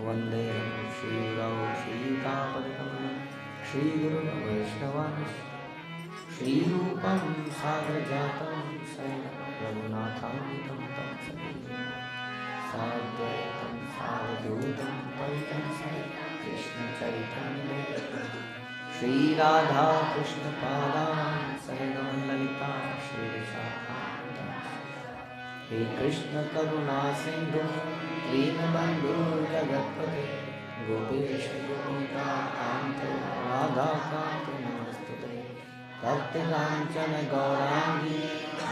वन्दे श्रीगुरौ सीतापतितं श्रीगुरुं वैष्णवांश्च श्रीरूपं साग्रजातं रघुनाथान्वितं तं सजीवं साद्वैतं सावधूतं परितं कृष्णचैतन्यदेवं श्रीराधा कृष्णपादान् सहितं ललिता श्रीविशाखान्वितांश्च हे कृष्ण करुणा सिंधु दीनबंधु जगत्पते गोपेश गोपिकान्त राधाकान्त नमस्तुते भक्तकाञ्चन गौरांगी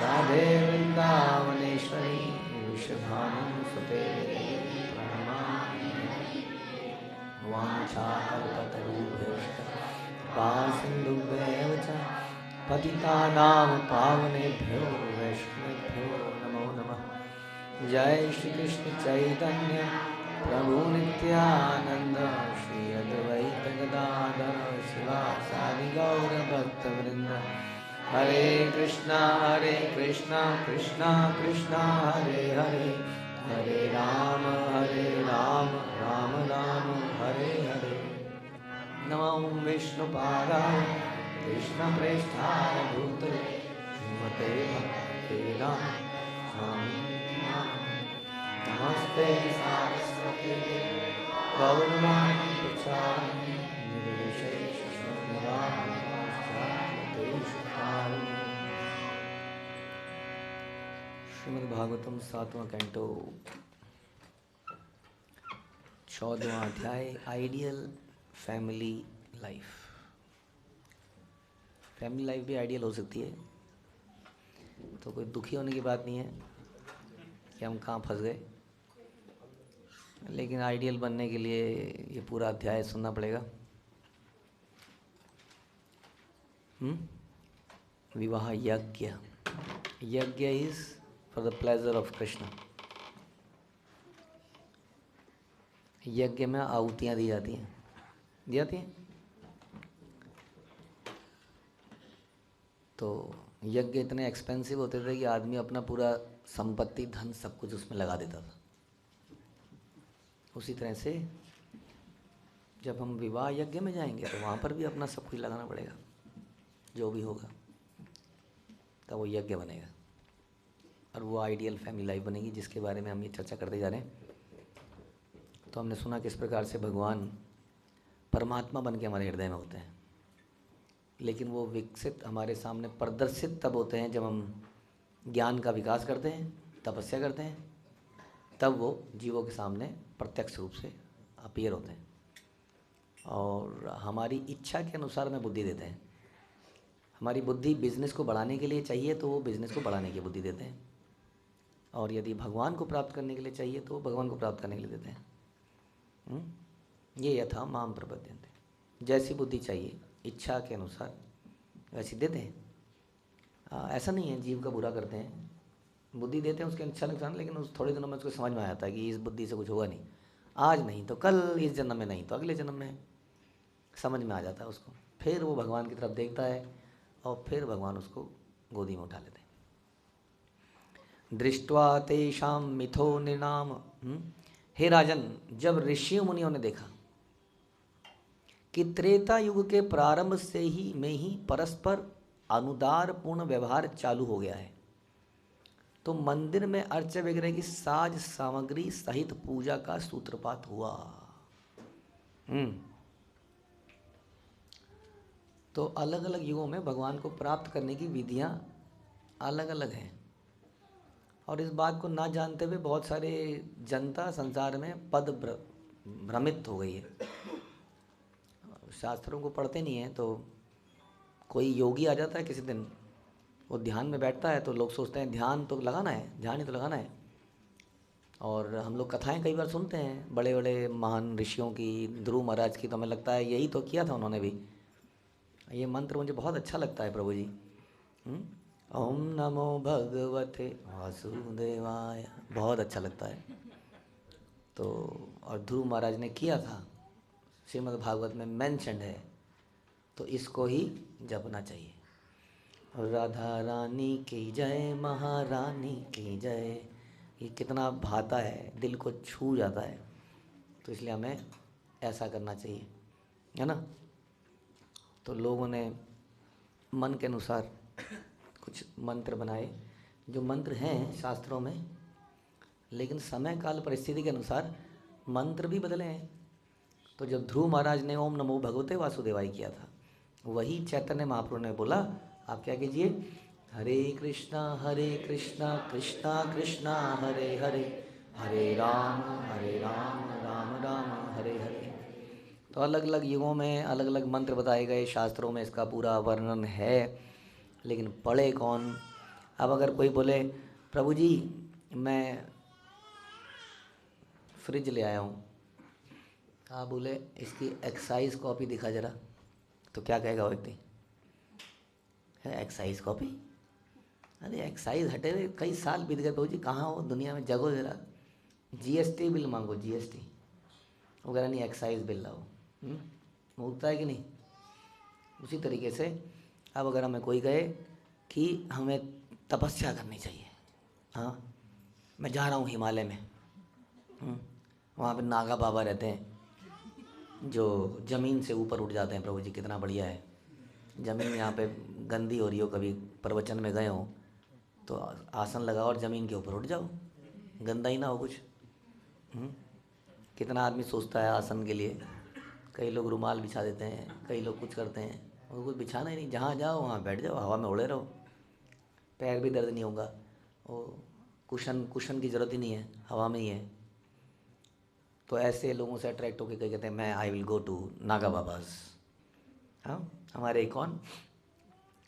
राधे वृन्दावनेश्वरी वृषभानुसुते प्रणमामि वाञ्छाकल्पतरुभ्यश्च कृपासिन्धुभ्येव च पतितानां पावनेभ्यो वैष्णवेभ्यो नमो नमः। जय श्री कृष्ण चैतन्य प्रभु नित्यानंद श्री अद्वैत गदाधर शिवासादि गौर भक्तवृंद हरे कृष्णा कृष्णा कृष्णा हरे हरे हरे राम राम राम हरे हरे। नमो विष्णुपादाय कृष्णप्रेष्ठाय भूतले श्रीमते भक्तिवेदांत नमस्ते सारस्वती गौरवाणी प्रचारिणी निर्विशेषशून्यवादी श्रीमद्भागवतम 7वां कैंटो 14वां अध्याय ideal family life. Family life भी आइडियल हो सकती है, तो कोई दुखी होने की बात नहीं है कि हम कहाँ फंस गए, लेकिन आइडियल बनने के लिए ये पूरा अध्याय सुनना पड़ेगा। विवाह यज्ञ, यज्ञ is for the pleasure of Krishna. यज्ञ में आहुतियाँ दी जाती हैं, तो यज्ञ इतने एक्सपेंसिव होते थे कि आदमी अपना पूरा संपत्ति धन सब कुछ उसमें लगा देता था। उसी तरह से जब हम विवाह यज्ञ में जाएंगे तो वहाँ पर भी अपना सब कुछ लगाना पड़ेगा, जो भी होगा तब वो यज्ञ बनेगा और वो आइडियल फैमिली लाइफ बनेगी, जिसके बारे में हम ये चर्चा करते जा रहे हैं। तो हमने सुना किस प्रकार से भगवान परमात्मा बन के हमारे हृदय में होते हैं, लेकिन वो विकसित हमारे सामने प्रदर्शित तब होते हैं जब हम ज्ञान का विकास करते हैं, तपस्या करते हैं, तब वो जीवों के सामने प्रत्यक्ष रूप से अपीयर होते हैं और हमारी इच्छा के अनुसार में बुद्धि देते हैं। हमारी बुद्धि बिजनेस को बढ़ाने के लिए चाहिए तो वो बिजनेस को बढ़ाने की बुद्धि देते हैं, और यदि भगवान को प्राप्त करने के लिए चाहिए तो वो भगवान को प्राप्त करने के लिए देते हैं। ये यथा माम प्रपद्यन्ते, जैसी बुद्धि चाहिए इच्छा के अनुसार वैसी देते हैं। ऐसा नहीं है जीव का बुरा करते हैं, बुद्धि देते हैं उसके इच्छा अनुसार, लेकिन उस थोड़े दिनों में उसको समझ में आ जाता है कि इस बुद्धि से कुछ होगा नहीं, आज नहीं तो कल, इस जन्म में नहीं तो अगले जन्म में, समझ में आ जाता है उसको। फिर वो भगवान की तरफ देखता है और फिर भगवान उसको गोदी में उठा लेते हैं। दृष्ट्वा तेषां मिथो निर्नाम, हे राजन, जब ऋषियों मुनियों ने देखा कि त्रेता युग के प्रारंभ से ही में ही परस्पर अनुदार पूर्ण व्यवहार चालू हो गया है, तो मंदिर में अर्चा वगैरह की साज सामग्री सहित पूजा का सूत्रपात हुआ। तो अलग अलग युगों में भगवान को प्राप्त करने की विधियां अलग अलग हैं, और इस बात को ना जानते हुए बहुत सारे जनता संसार में पद भ्रमित हो गई है। शास्त्रों को पढ़ते नहीं हैं, तो कोई योगी आ जाता है किसी दिन, वो ध्यान में बैठता है तो लोग सोचते हैं ध्यान तो लगाना है, ध्यान ही तो लगाना है। और हम लोग कथाएं कई बार सुनते हैं बड़े बड़े महान ऋषियों की, ध्रुव महाराज की, तो हमें लगता है यही तो किया था उन्होंने भी। ये मंत्र मुझे बहुत अच्छा लगता है, प्रभु जी। ओम नमो भगवते वासुदेवाय, बहुत अच्छा लगता है। तो और ध्रुव महाराज ने किया था, श्रीमद् भागवत में मेंशन्ड है, तो इसको ही जपना चाहिए। राधा रानी की जय, महारानी की जय, ये कितना भाता है, दिल को छू जाता है। तो इसलिए हमें ऐसा करना चाहिए, है ना। तो लोगों ने मन के अनुसार कुछ मंत्र बनाए, जो मंत्र हैं शास्त्रों में, लेकिन समय काल परिस्थिति के अनुसार मंत्र भी बदले हैं। तो जब ध्रुव महाराज ने ओम नमो भगवते वासुदेवाय किया था, वही चैतन्य महाप्रभु ने बोला आप क्या कीजिए, हरे कृष्णा कृष्णा कृष्णा हरे हरे, हरे राम राम राम हरे हरे। तो अलग अलग युगों में अलग अलग मंत्र बताए गए, शास्त्रों में इसका पूरा वर्णन है, लेकिन पढ़े कौन। अब अगर कोई बोले प्रभु जी मैं फ्रिज ले आया हूँ, हाँ बोले इसकी एक्साइज कॉपी दिखा जरा, तो क्या कहेगा वो व्यक्ति, है एक्साइज कॉपी, अरे एक्साइज हटे हुए कई साल बीत गए प्रभु जी, कहाँ हो दुनिया में, जगो जरा, जीएसटी बिल मांगो, जीएसटी वगैरह नहीं, एक्साइज बिल लाओ। मुकता है कि नहीं। उसी तरीके से अब अगर हमें कोई कहे कि हमें तपस्या करनी चाहिए, हाँ मैं जा रहा हूँ हिमालय में, वहाँ पे नागा बाबा रहते हैं जो ज़मीन से ऊपर उठ जाते हैं, प्रभु जी कितना बढ़िया है, ज़मीन यहाँ पे गंदी हो रही हो, कभी प्रवचन में गए हो तो आसन लगाओ और ज़मीन के ऊपर उठ जाओ, गंदा ही ना हो कुछ। कितना आदमी सोचता है आसन के लिए, कई लोग रुमाल बिछा देते हैं, कई लोग कुछ करते हैं, वो कुछ बिछाना ही नहीं, जहाँ जाओ वहाँ बैठ जाओ, हवा में उड़े रहो, पैर भी दर्द नहीं होगा, वो कुशन की ज़रूरत ही नहीं है, हवा में ही है। तो ऐसे लोगों से अट्रैक्ट होकर कहते हैं मैं I will go to Naga Babas. हाँ हमारे कौन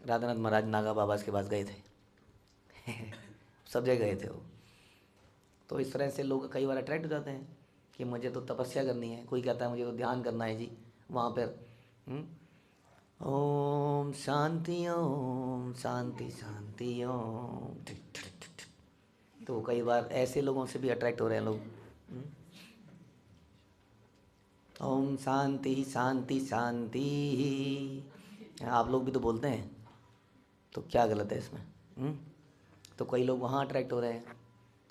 राधानाथ महाराज नागा बाबाज के पास गए थे सब जगह गए थे वो। तो इस तरह से लोग कई बार अट्रैक्ट हो जाते हैं कि मुझे तो तपस्या करनी है, कोई कहता है मुझे तो ध्यान करना है जी वहाँ पर। ओम शांति शांति ओम। तो कई बार ऐसे लोगों से भी अट्रैक्ट हो रहे हैं लोग। ओम शांति शांति शांति, आप लोग भी तो बोलते हैं, तो क्या गलत है इसमें। तो कई लोग वहाँ अट्रैक्ट हो रहे हैं,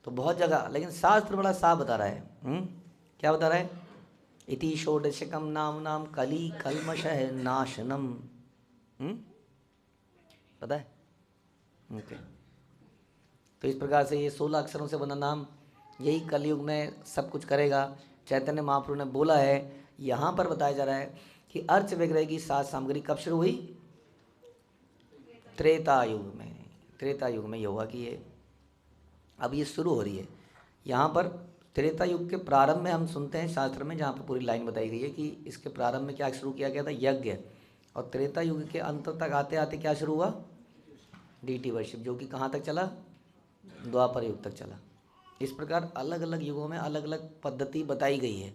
तो बहुत जगह, लेकिन शास्त्र बड़ा साफ बता रहा है। क्या बता रहा है, इति षोडशकम नाम कली कलमश नाशनम। पता है ओके। तो इस प्रकार से ये 16 अक्षरों से बना नाम यही कलयुग में सब कुछ करेगा। चैतन्य महाप्रभु ने बोला है, यहाँ पर बताया जा रहा है कि अर्च विग्रह की सात सामग्री कब शुरू हुई, त्रेता युग में। त्रेता युग में ये हुआ कि ये अब ये शुरू हो रही है। यहाँ पर त्रेता युग के प्रारंभ में हम सुनते हैं शास्त्र में, जहाँ पर पूरी लाइन बताई गई है कि इसके प्रारंभ में क्या शुरू किया गया था, यज्ञ। और त्रेता युग के अंत तक आते आते क्या शुरू हुआ, डीटी वर्शिप, जो कि कहाँ तक चला, द्वापर युग तक चला। इस प्रकार अलग अलग युगों में अलग अलग पद्धति बताई गई है।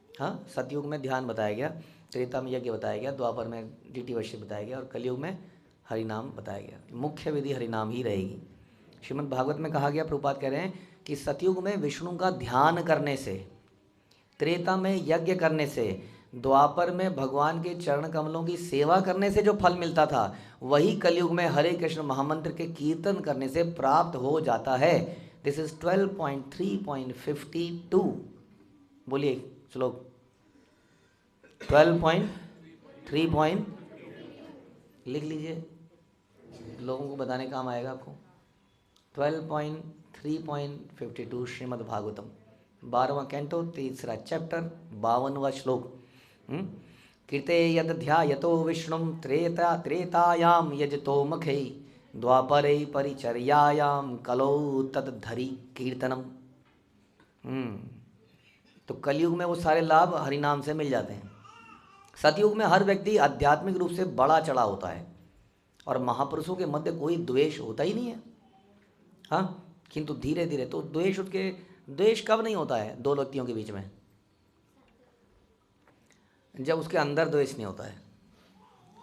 हाँ सतयुग में ध्यान बताया गया, त्रेता में यज्ञ बताया गया, द्वापर में डीटी वर्शिप बताया गया, और कलयुग में हरिनाम बताया गया। मुख्य विधि हरिनाम ही रहेगी। श्रीमद् भागवत में कहा गया, प्रभुपाद कह रहे हैं कि सतयुग में विष्णु का ध्यान करने से, त्रेता में यज्ञ करने से, द्वापर में भगवान के चरण कमलों की सेवा करने से जो फल मिलता था, वही कलयुग में हरे कृष्ण महामंत्र के कीर्तन करने से प्राप्त हो जाता है। This is 12.3.52। बोलिए श्लोक 12.3. लिख लीजिए, लोगों को बताने काम आएगा आपको। 12.3.52 श्रीमद् भागवतम, 12वां कैंटो, 3रा चैप्टर, 52वां श्लोक। कृते यद ध्यायतो विष्णुं त्रेतायाम यजतो मखे, द्वापरे परिचर्यायाम कलौ तद्धरि कीर्तनम। तो कलयुग में वो सारे लाभ हरिनाम से मिल जाते हैं। सतयुग में हर व्यक्ति आध्यात्मिक रूप से बड़ा चढ़ा होता है और महापुरुषों के मध्य कोई द्वेष होता ही नहीं है। हाँ किंतु धीरे धीरे तो द्वेष कब नहीं होता है दो व्यक्तियों के बीच में, जब उसके अंदर द्वेष नहीं होता है।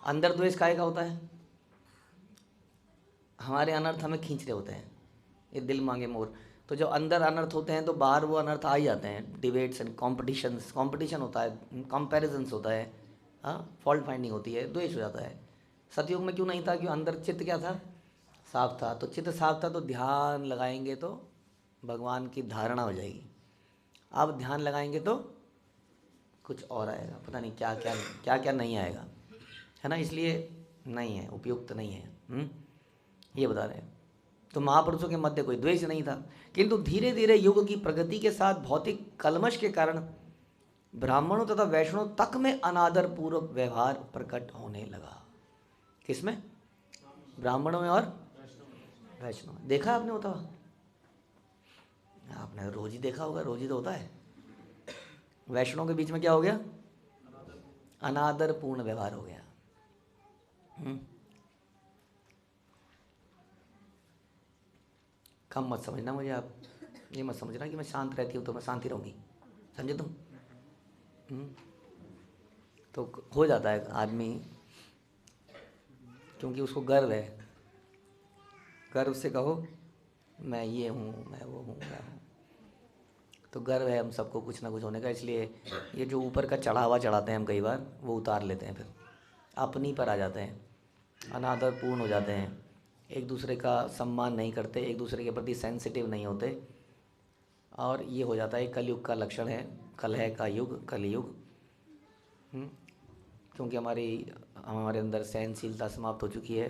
अंदर द्वेष काहे का होता है, हमारे अनर्थ हमें खींच रहे होते हैं, ये दिल मांगे मोर। तो जब अंदर अनर्थ होते हैं तो बाहर वो अनर्थ आ ही जाते हैं। डिबेट्स एंड कंपटीशन होता है, कंपैरिजन्स होता है, हाँ फॉल्ट फाइंडिंग होती है, द्वेष हो जाता है। सतयुग में क्यों नहीं था, क्यों अंदर चित्त क्या था, साफ था। तो चित्त साफ था तो ध्यान लगाएंगे तो भगवान की धारणा हो जाएगी। अब ध्यान लगाएंगे तो कुछ और आएगा, पता नहीं क्या क्या क्या क्या नहीं आएगा, है ना। इसलिए नहीं है, उपयुक्त नहीं है। ये बता रहे हैं। तो महापुरुषों के मध्य कोई द्वेष नहीं था, किंतु धीरे धीरे युग की प्रगति के साथ भौतिक कलमश के कारण ब्राह्मणों तथा वैष्णव तक में अनादर पूर्वक व्यवहार प्रकट होने लगा। किसमें? ब्राह्मणों में और वैष्णव। देखा आपने होता? आपने रोज ही देखा होगा, रोज ही तो होता है। वैष्णव के बीच में क्या हो गया? अनादर पूर्ण व्यवहार हो गया। कम मत समझना मुझे आप, ये मत समझना कि मैं शांत रहती हूँ तो मैं शांति रहूँगी, समझे तुम? तो हो जाता है आदमी, क्योंकि उसको गर्व है। गर्व से कहो मैं ये हूँ, मैं वो हूँ, मैं हूँ। तो गर्व है हम सबको कुछ ना कुछ होने का, इसलिए ये जो ऊपर का चढ़ावा चढ़ाते हैं हम कई बार, वो उतार लेते हैं, फिर अपनी पर आ जाते हैं, अनादर पूर्ण हो जाते हैं, एक दूसरे का सम्मान नहीं करते, एक दूसरे के प्रति सेंसिटिव नहीं होते, और ये हो जाता है कलयुग का लक्षण है, कलह का युग, कलयुग। क्योंकि हमारे अंदर सहनशीलता समाप्त हो चुकी है,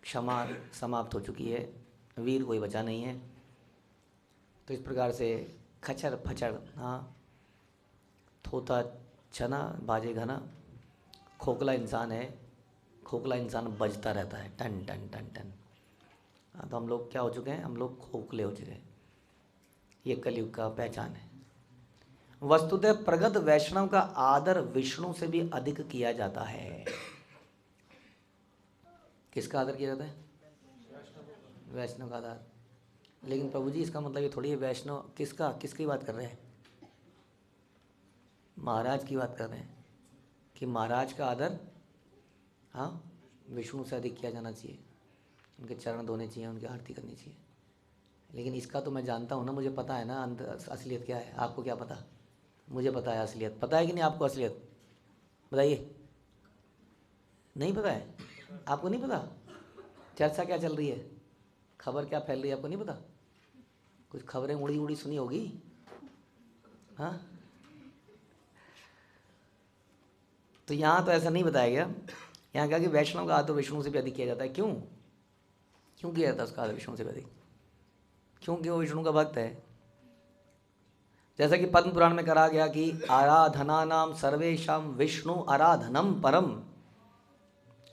क्षमा समाप्त हो चुकी है, वीर कोई बचा नहीं है। तो इस प्रकार से खचर फचर, हाँ, थोता छना बाजे घना, खोखला इंसान है, खोखला इंसान बजता रहता है टन टन टन टन। हाँ, तो हम लोग क्या हो चुके हैं? हम लोग खोखले हो चुके हैं। ये कलयुग का पहचान है। वस्तुतः प्रगत वैष्णव का आदर विष्णु से भी अधिक किया जाता है। किसका आदर किया जाता है? वैष्णव का आदर। लेकिन प्रभु जी इसका मतलब ये थोड़ी है वैष्णव किसका, किसकी बात कर रहे हैं? महाराज की बात कर रहे हैं कि महाराज का आदर, हाँ, विष्णु से अधिक किया जाना चाहिए, उनके चरण धोने चाहिए, उनकी आरती करनी चाहिए। लेकिन इसका तो मैं जानता हूँ ना, मुझे पता है ना असलियत क्या है। आपको क्या पता? मुझे पता है असलियत। पता है कि नहीं आपको असलियत? बताइए। नहीं पता है? आपको नहीं पता? चर्चा क्या चल रही है, खबर क्या फैल रही है, आपको नहीं पता? कुछ खबरें उड़ी उड़ी सुनी होगी, हाँ। तो यहाँ तो ऐसा नहीं बताया गया। यहाँ कहा कि वैष्णव का आदर विष्णु से भी अधिक किया जाता है। क्यों? क्यों किया जाता है उसका आदर विष्णु से भी अधिक? क्योंकि वो विष्णु का भक्त है। जैसा कि पद्म पुराण में कहा गया कि आराधना नाम सर्वेशम विष्णु आराधनम परम।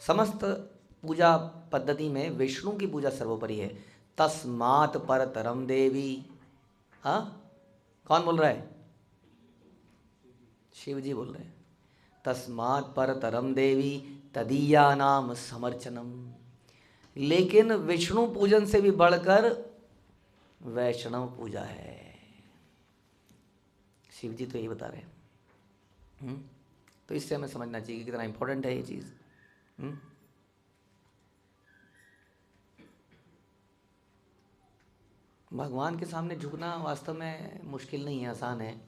समस्त पूजा पद्धति में विष्णु की पूजा सर्वोपरि है। तस्मात् परतरम देवी। हाँ, कौन बोल रहा है? शिव जी बोल रहे हैं। तस्मात् परतरम देवी तदीया नाम समर्चनम। लेकिन विष्णु पूजन से भी बढ़कर वैष्णव पूजा है। शिव जी तो यही बता रहे हैं। तो इससे हमें समझना चाहिए कि कितना इंपॉर्टेंट है ये चीज़। भगवान के सामने झुकना वास्तव में मुश्किल नहीं है, आसान है।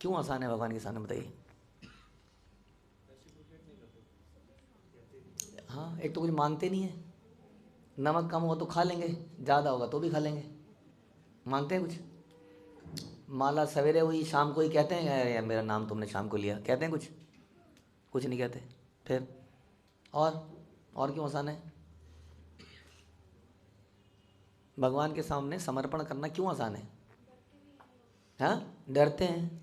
क्यों आसान है भगवान के सामने, बताइए? हाँ, एक तो कुछ मांगते नहीं है, नमक कम हो तो खा लेंगे, ज़्यादा होगा तो भी खा लेंगे। मांगते हैं कुछ? माला सवेरे हुई शाम को ही कहते हैं यार मेरा नाम तुमने शाम को लिया, कहते हैं कुछ? कुछ नहीं कहते। फिर और क्यों आसान है? भगवान के सामने समर्पण करना क्यों आसान है? हाँ, डरते हैं,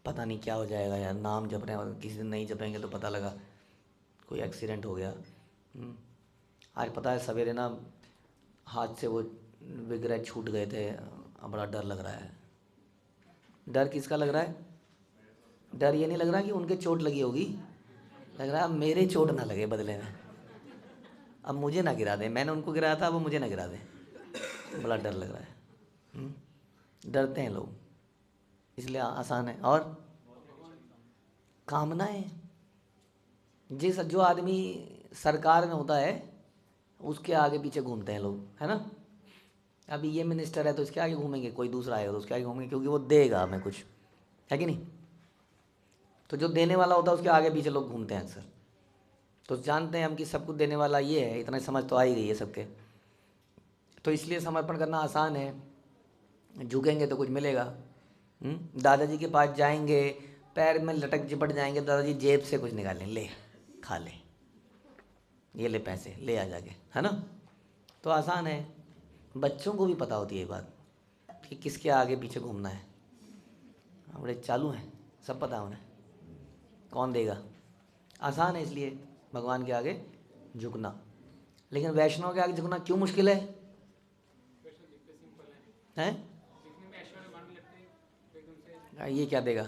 पता नहीं क्या हो जाएगा यार, नाम जप रहे हैं, किसी दिन नहीं जपेंगे तो पता लगा कोई एक्सीडेंट हो गया। आज पता है सवेरे ना हाथ से वो विग्रह छूट गए थे, अब बड़ा डर लग रहा है। डर किसका लग रहा है? डर ये नहीं लग रहा कि उनके चोट लगी होगी, लग रहा है अब मेरे चोट ना लगे बदले में, अब मुझे ना गिरा दे, मैंने उनको गिराया था अब वो मुझे ना गिरा दे। बड़ा डर लग रहा है। डरते हैं लोग, इसलिए आसान है। और कामनाएं, जो आदमी सरकार में होता है उसके आगे पीछे घूमते हैं लोग, है ना। अभी ये मिनिस्टर है तो उसके आगे घूमेंगे, कोई दूसरा आएगा तो उसके आगे घूमेंगे, क्योंकि वो देगा हमें कुछ, है कि नहीं। तो जो देने वाला होता है उसके आगे पीछे लोग घूमते हैं अक्सर। तो जानते हैं हम कि सब कुछ देने वाला ये है, इतना समझ तो आ ही गई है सबके। तो इसलिए समर्पण करना आसान है, झुकेंगे तो कुछ मिलेगा। दादाजी के पास जाएंगे, पैर में लटक चिपट जाएंगे, दादाजी जेब से कुछ निकालें, ले खा ले, ये ले पैसे ले आ जाके, है ना। तो आसान है, बच्चों को भी पता होती है ये बात कि किसके आगे पीछे घूमना है। बड़े चालू हैं, सब पता है उन्हें, कौन देगा। आसान है इसलिए भगवान के आगे झुकना। लेकिन वैष्णव के आगे झुकना क्यों मुश्किल है? हैं? ये क्या देगा,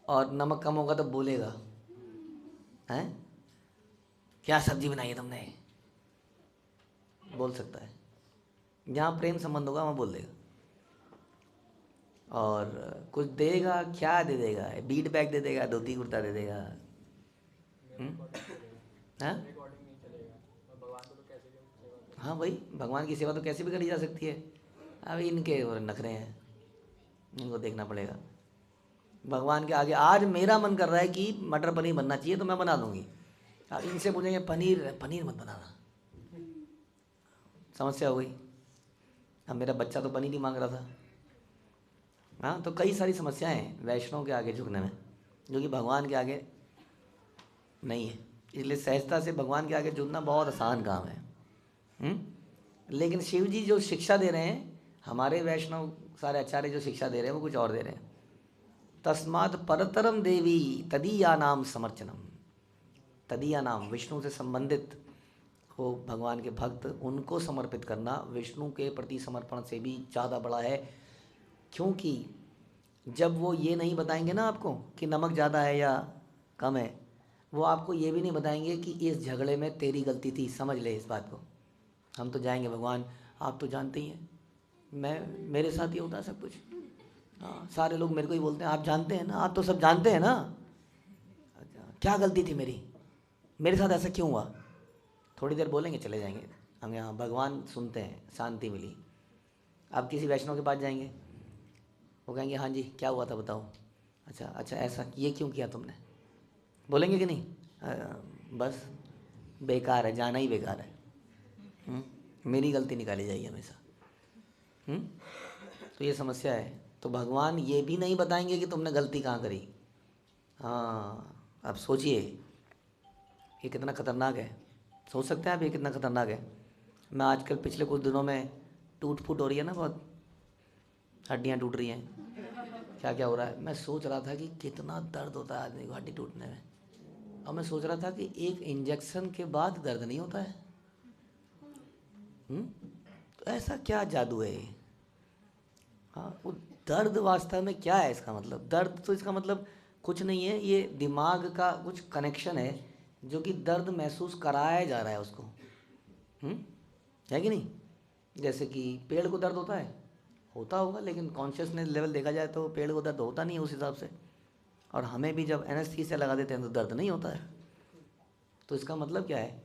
और नमक कम होगा तो बोलेगा, हैं क्या सब्जी बनाई है तुमने, बोल सकता है। जहाँ प्रेम संबंध होगा वहाँ बोल देगा। और कुछ देगा, क्या दे देगा, बीट बैग दे देगा, धोती कुर्ता दे देगा। हाँ हाँ भाई, भगवान की सेवा तो कैसे भी करी जा सकती है। अब इनके और नखरे हैं, इनको देखना पड़ेगा। भगवान के आगे आज मेरा मन कर रहा है कि मटर पनीर बनना चाहिए तो मैं बना दूंगी। अब इनसे पूछेंगे पनीर, पनीर मत बनाना, समस्या हो गई। अब मेरा बच्चा तो पनीर ही मांग रहा था। हाँ, तो कई सारी समस्याएं हैं वैष्णव के आगे झुकने में, जो कि भगवान के आगे नहीं है। इसलिए सहजता से भगवान के आगे झुकना बहुत आसान काम है। लेकिन शिव जी जो शिक्षा दे रहे हैं, हमारे वैष्णव सारे आचार्य जो शिक्षा दे रहे हैं वो कुछ और दे रहे हैं। तस्मात् परतरम देवी तदीया नाम समर्चनम। तदीया नाम, विष्णु से संबंधित हो भगवान के भक्त, उनको समर्पित करना विष्णु के प्रति समर्पण से भी ज़्यादा बड़ा है। क्योंकि जब वो ये नहीं बताएंगे ना आपको कि नमक ज़्यादा है या कम है, वो आपको ये भी नहीं बताएंगे कि इस झगड़े में तेरी गलती थी, समझ ले इस बात को। हम तो जाएंगे भगवान, आप तो जानते ही हैं, मेरे साथ ही होता है सब कुछ। हाँ, सारे लोग मेरे को ही बोलते हैं आप जानते हैं ना, आप तो सब जानते हैं ना, क्या गलती थी मेरी, मेरे साथ ऐसा क्यों हुआ। थोड़ी देर बोलेंगे चले जाएंगे हम। यहाँ भगवान सुनते हैं, शांति मिली। आप किसी वैष्णव के पास जाएंगे, वो कहेंगे हाँ जी क्या हुआ था बताओ। अच्छा अच्छा, ऐसा ये क्यों किया तुमने, बोलेंगे कि नहीं? बस बेकार है, जाना ही बेकार है। मेरी गलती निकाली जाएगी हमेशा। तो ये समस्या है। तो भगवान ये भी नहीं बताएंगे कि तुमने गलती कहाँ करी। हाँ, अब सोचिए ये कितना खतरनाक है। सोच सकते हैं आप ये कितना खतरनाक है। मैं आजकल पिछले कुछ दिनों में टूट फूट हो रही है ना, बहुत हड्डियाँ टूट रही हैं, क्या क्या हो रहा है। मैं सोच रहा था कि कितना दर्द होता है आदमी को हड्डी टूटने में, और मैं सोच रहा था कि एक इंजेक्शन के बाद दर्द नहीं होता है। तो ऐसा क्या जादू है ये? हाँ, वो दर्द वास्तव में क्या है इसका मतलब? दर्द तो इसका मतलब कुछ नहीं है, ये दिमाग का कुछ कनेक्शन है जो कि दर्द महसूस कराया जा रहा है उसको। है कि नहीं? जैसे कि पेड़ को दर्द होता है, होता होगा, लेकिन कॉन्शियसनेस लेवल देखा जाए तो पेड़ को दर्द होता नहीं है उस हिसाब से। और हमें भी जब एनेस्थीसिया लगा देते हैं तो दर्द नहीं होता है। तो इसका मतलब क्या है?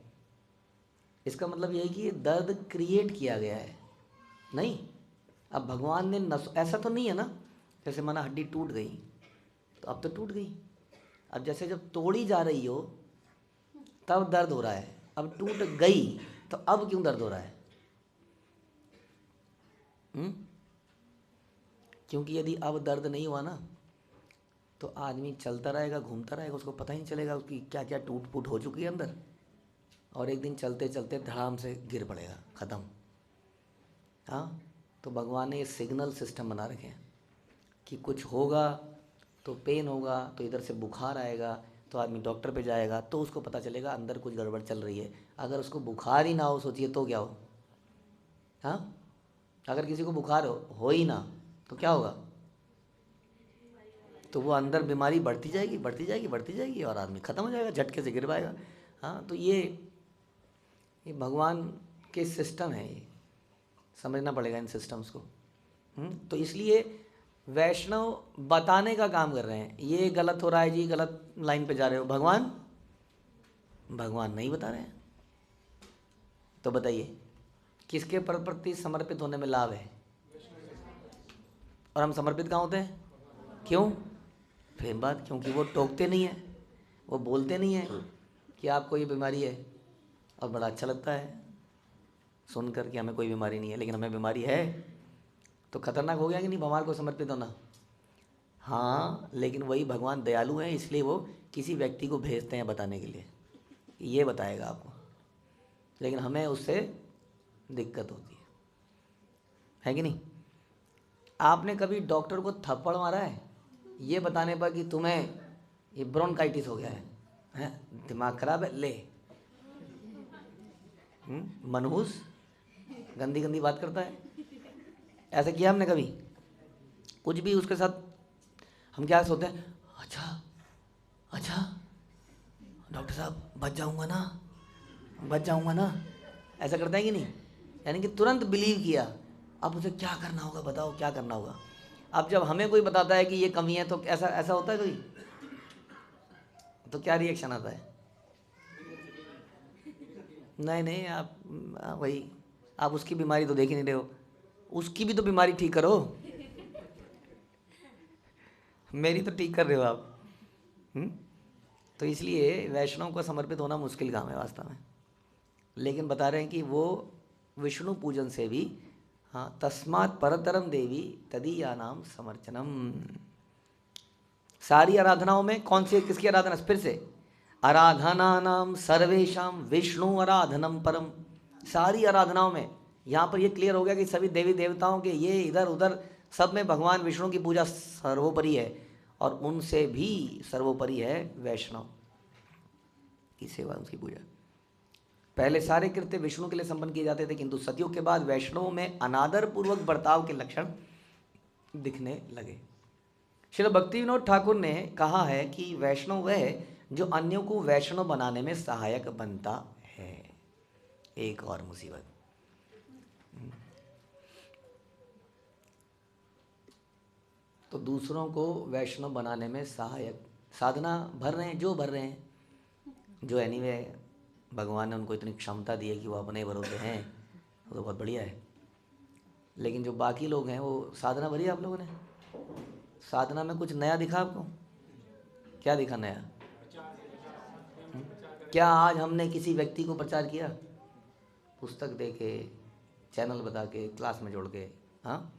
इसका मतलब यह है कि ये दर्द क्रिएट किया गया है, नहीं। अब भगवान ने ऐसा तो नहीं है ना, जैसे माना हड्डी टूट गई तो अब तो टूट गई। अब जैसे जब तोड़ी जा रही हो तब दर्द हो रहा है, अब टूट गई तो अब क्यों दर्द हो रहा है? क्योंकि यदि अब दर्द नहीं हुआ ना तो आदमी चलता रहेगा, घूमता रहेगा, उसको पता ही नहीं चलेगा उसकी क्या क्या टूट फूट हो चुकी है अंदर, और एक दिन चलते चलते धड़ाम से गिर पड़ेगा, ख़त्म। हाँ, तो भगवान ने ये सिग्नल सिस्टम बना रखे हैं कि कुछ होगा तो पेन होगा, तो इधर से बुखार आएगा तो आदमी डॉक्टर पे जाएगा, तो उसको पता चलेगा अंदर कुछ गड़बड़ चल रही है। अगर उसको बुखार ही ना हो, सोचिए तो क्या हो। हाँ, अगर किसी को बुखार हो ही ना तो क्या होगा? तो वो अंदर बीमारी बढ़ती जाएगी बढ़ती जाएगी बढ़ती जाएगी और आदमी ख़त्म हो जाएगा, झटके से गिर पाएगा। हाँ, तो ये भगवान के सिस्टम है, ये समझना पड़ेगा इन सिस्टम्स को। तो इसलिए वैष्णव बताने का काम कर रहे हैं, ये गलत हो रहा है जी, गलत लाइन पे जा रहे हो। भगवान नहीं बता रहे हैं। तो बताइए किसके प्रति समर्पित होने में लाभ है? और हम समर्पित कहाँ होते हैं? क्यों? फिर बात, क्योंकि वो टोकते नहीं है, वो बोलते नहीं है कि आपको ये बीमारी है, और बड़ा अच्छा लगता है सुनकर कि हमें कोई बीमारी नहीं है, लेकिन हमें बीमारी है। तो खतरनाक हो गया कि नहीं भगवान को समर्पित होना? हाँ, लेकिन वही भगवान दयालु हैं, इसलिए वो किसी व्यक्ति को भेजते हैं बताने के लिए कि ये बताएगा आपको, लेकिन हमें उससे दिक्कत होती है कि नहीं। आपने कभी डॉक्टर को थप्पड़ मारा है ये बताने पर कि तुम्हें ये ब्रोंकाइटिस हो गया है? दिमाग खराब है ले। मनहूस गंदी गंदी बात करता है। ऐसा किया हमने कभी? कुछ भी उसके साथ हम क्या सोचते हैं, अच्छा अच्छा डॉक्टर साहब बच जाऊंगा ना, बच जाऊंगा ना, ऐसा करता है कि नहीं? यानी कि तुरंत बिलीव किया, अब मुझे क्या करना होगा, बताओ क्या करना होगा। अब जब हमें कोई बताता है कि ये कमी है तो ऐसा ऐसा होता है कोई, तो क्या रिएक्शन आता है? नहीं नहीं, आप वही, आप उसकी बीमारी तो देख ही नहीं रहे हो, उसकी भी तो बीमारी ठीक करो, मेरी तो ठीक कर रहे हो आप। तो इसलिए वैष्णव को समर्पित होना मुश्किल काम है वास्तव में, लेकिन बता रहे हैं कि वो विष्णु पूजन से भी, हाँ, तस्मात् परतरम देवी तदीया नाम समर्चनम। सारी आराधनाओं में कौन सी किसकी आराधना? फिर से, आराधना नाम सर्वेशम विष्णु आराधनम परम। सारी आराधनाओं में यहाँ पर ये क्लियर हो गया कि सभी देवी देवताओं के ये इधर उधर सब में भगवान विष्णु की पूजा सर्वोपरि है, और उनसे भी सर्वोपरि है वैष्णव की सेवा, उसकी पूजा। पहले सारे कृत्य विष्णु के लिए संपन्न किए जाते थे, किंतु सतयुग के बाद वैष्णवों में अनादर पूर्वक बर्ताव के लक्षण दिखने लगे। श्रील भक्ति विनोद ठाकुर ने कहा है कि वैष्णव वह है जो अन्यों को वैष्णव बनाने में सहायक बनता है। एक और मुसीबत, तो दूसरों को वैष्णव बनाने में सहायक साधना भर रहे हैं, जो भर रहे हैं, जो एनीवे भगवान ने उनको इतनी क्षमता दी है कि वो अपने भरोसे हैं, वो तो बहुत बढ़िया है। लेकिन जो बाकी लोग हैं वो साधना भरी, आप लोगों ने साधना में कुछ नया दिखा आपको? क्या दिखा नया? क्या आज हमने किसी व्यक्ति को प्रचार किया? पुस्तक दे के, चैनल बता के, क्लास में जोड़ के? हाँ,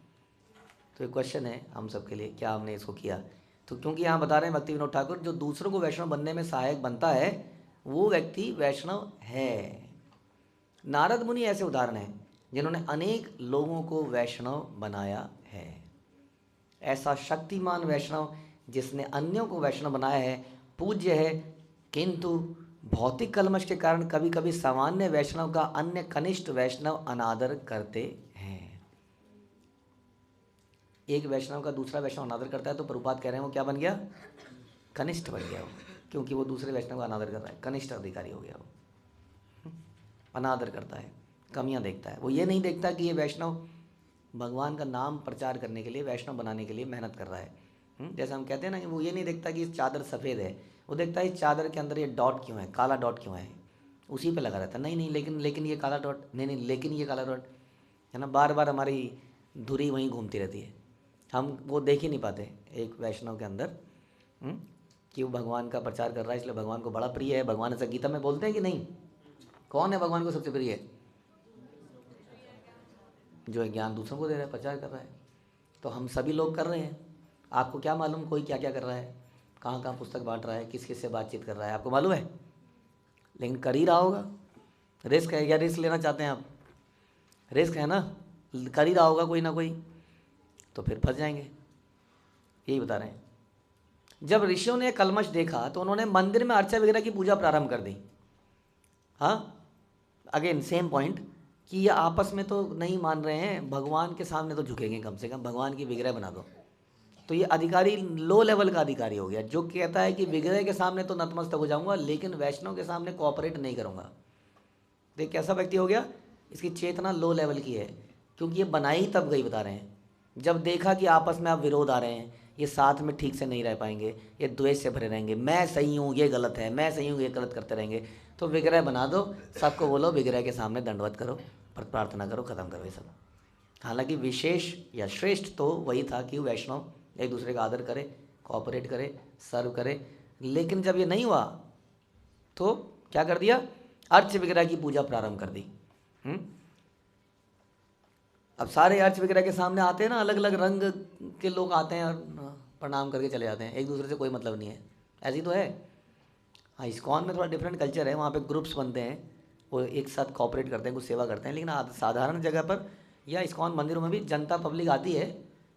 तो ये क्वेश्चन है हम सब के लिए, क्या हमने इसको किया? तो क्योंकि यहाँ बता रहे हैं भक्ति विनोद ठाकुर, जो दूसरों को वैष्णव बनने में सहायक बनता है वो व्यक्ति वैष्णव है। नारद मुनि ऐसे उदाहरण हैं जिन्होंने अनेक लोगों को वैष्णव बनाया है। ऐसा शक्तिमान वैष्णव जिसने अन्यों को वैष्णव बनाया है पूज्य है, किंतु भौतिक कलमश के कारण कभी कभी सामान्य वैष्णव का अन्य कनिष्ठ वैष्णव अनादर करते हैं। एक वैष्णव का दूसरा वैष्णव अनादर करता है तो प्रभुपाद कह रहे हैं वो क्या बन गया? कनिष्ठ बन गया वो, क्योंकि वो दूसरे वैष्णव का अनादर कर रहा है, कनिष्ठ अधिकारी हो गया वो। अनादर करता है, कमियां देखता है, वो ये नहीं देखता कि ये वैष्णव भगवान का नाम प्रचार करने के लिए, वैष्णव बनाने के लिए मेहनत कर रहा है। जैसे हम कहते हैं ना कि वो ये नहीं देखता कि इस चादर सफ़ेद है, वो देखता है इस चादर के अंदर ये डॉट क्यों है, काला डॉट क्यों है, उसी पे लगा रहता है। नहीं नहीं, लेकिन ये काला डॉट, नहीं नहीं लेकिन ये काला डॉट है ना, बार बार हमारी धुरी वहीं घूमती रहती है। हम वो देख ही नहीं पाते एक वैष्णव के अंदर कि वो भगवान का प्रचार कर रहा है, इसलिए भगवान को बड़ा प्रिय है। भगवान ऐसा गीता में बोलते हैं कि नहीं? कौन है भगवान को सबसे प्रिय है? जो है ज्ञान दूसरों को दे रहा है, प्रचार कर रहा है। तो हम सभी लोग कर रहे हैं, आपको क्या मालूम कोई क्या क्या कर रहा है, कहाँ कहाँ पुस्तक बांट रहा है, किस किस से बातचीत कर रहा है, आपको मालूम है? लेकिन कर ही रहा होगा। रिस्क है, क्या रिस्क लेना चाहते हैं आप? रिस्क है ना, कर ही रहा होगा कोई ना कोई, तो फिर फंस जाएंगे। यही बता रहे हैं। जब ऋषियों ने कलमश देखा तो उन्होंने मंदिर में अर्चा वगैरह की पूजा प्रारंभ कर दी। हाँ, अगेन सेम पॉइंट कि ये आपस में तो नहीं मान रहे हैं, भगवान के सामने तो झुकेंगे, कम से कम भगवान की विग्रह बना दो। तो ये अधिकारी लो लेवल का अधिकारी हो गया, जो कहता है कि विग्रह के सामने तो नतमस्तक हो जाऊंगा लेकिन वैष्णव के सामने कोऑपरेट नहीं करूंगा। देख कैसा व्यक्ति हो गया, इसकी चेतना लो लेवल की है, क्योंकि ये बनाई तब गई, बता रहे हैं जब देखा कि आपस में आप विरोध आ रहे हैं, ये साथ में ठीक से नहीं रह पाएंगे, ये द्वेष से भरे रहेंगे, मैं सही हूँ ये गलत है, मैं सही हूँ ये गलत करते रहेंगे, तो विग्रह बना दो, सबको बोलो विग्रह के सामने दंडवत करो, प्रार्थना करो, ख़त्म करो ये सब। हालांकि विशेष या श्रेष्ठ तो वही था कि वैष्णव एक दूसरे का आदर करे, कोऑपरेट करे, सर्व करे। लेकिन जब ये नहीं हुआ तो क्या कर दिया? अर्च विग्रह की पूजा प्रारंभ कर दी। अब सारे अर्च विग्रह के सामने आते हैं ना, अलग अलग रंग के लोग आते हैं और प्रणाम करके चले जाते हैं, एक दूसरे से कोई मतलब नहीं है। ऐसी तो है। हाँ, इस्कॉन में थोड़ा डिफरेंट कल्चर है, वहाँ पे ग्रुप्स बनते हैं, वो एक साथ कॉपरेट करते हैं, कुछ सेवा करते हैं। लेकिन साधारण जगह पर या इस्कॉन मंदिरों में भी जनता पब्लिक आती है,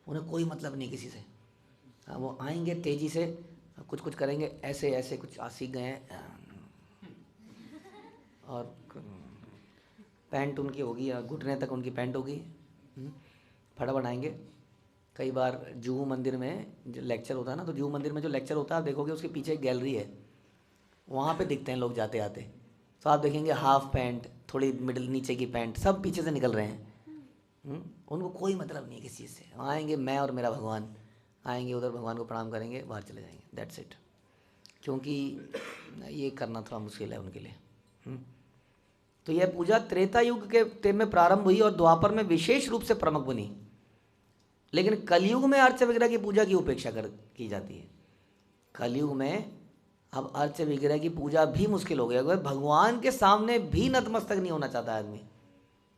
उन्हें कोई मतलब नहीं किसी से। हाँ, वो आएंगे तेज़ी से, कुछ कुछ करेंगे, ऐसे ऐसे कुछ सीख गए हैं, और पैंट उनकी होगी या घुटने तक उनकी पैंट होगी, फटाफट आएंगे। कई बार जुहू मंदिर में जो लेक्चर होता है ना, तो जुहू मंदिर में जो लेक्चर होता है आप देखोगे उसके पीछे एक गैलरी है, वहाँ पे दिखते हैं लोग जाते आते। तो आप देखेंगे हाफ पैंट, थोड़ी मिडिल नीचे की पैंट, सब पीछे से निकल रहे हैं। उनको कोई मतलब नहीं है किसी चीज़ से। आएंगे मैं और मेरा भगवान, आएंगे उधर भगवान को प्रणाम करेंगे, बाहर चले जाएंगे, दैट्स इट। क्योंकि ये करना थोड़ा मुश्किल है उनके लिए। तो यह पूजा त्रेता युग के में प्रारंभ हुई और द्वापर में विशेष रूप से प्रमुख बनी। लेकिन कलयुग में अर्च विग्रह की पूजा की उपेक्षा की जाती है। कलयुग में अब अर्च विग्रह की पूजा भी मुश्किल हो गया, भगवान के सामने भी नतमस्तक नहीं होना चाहता आदमी,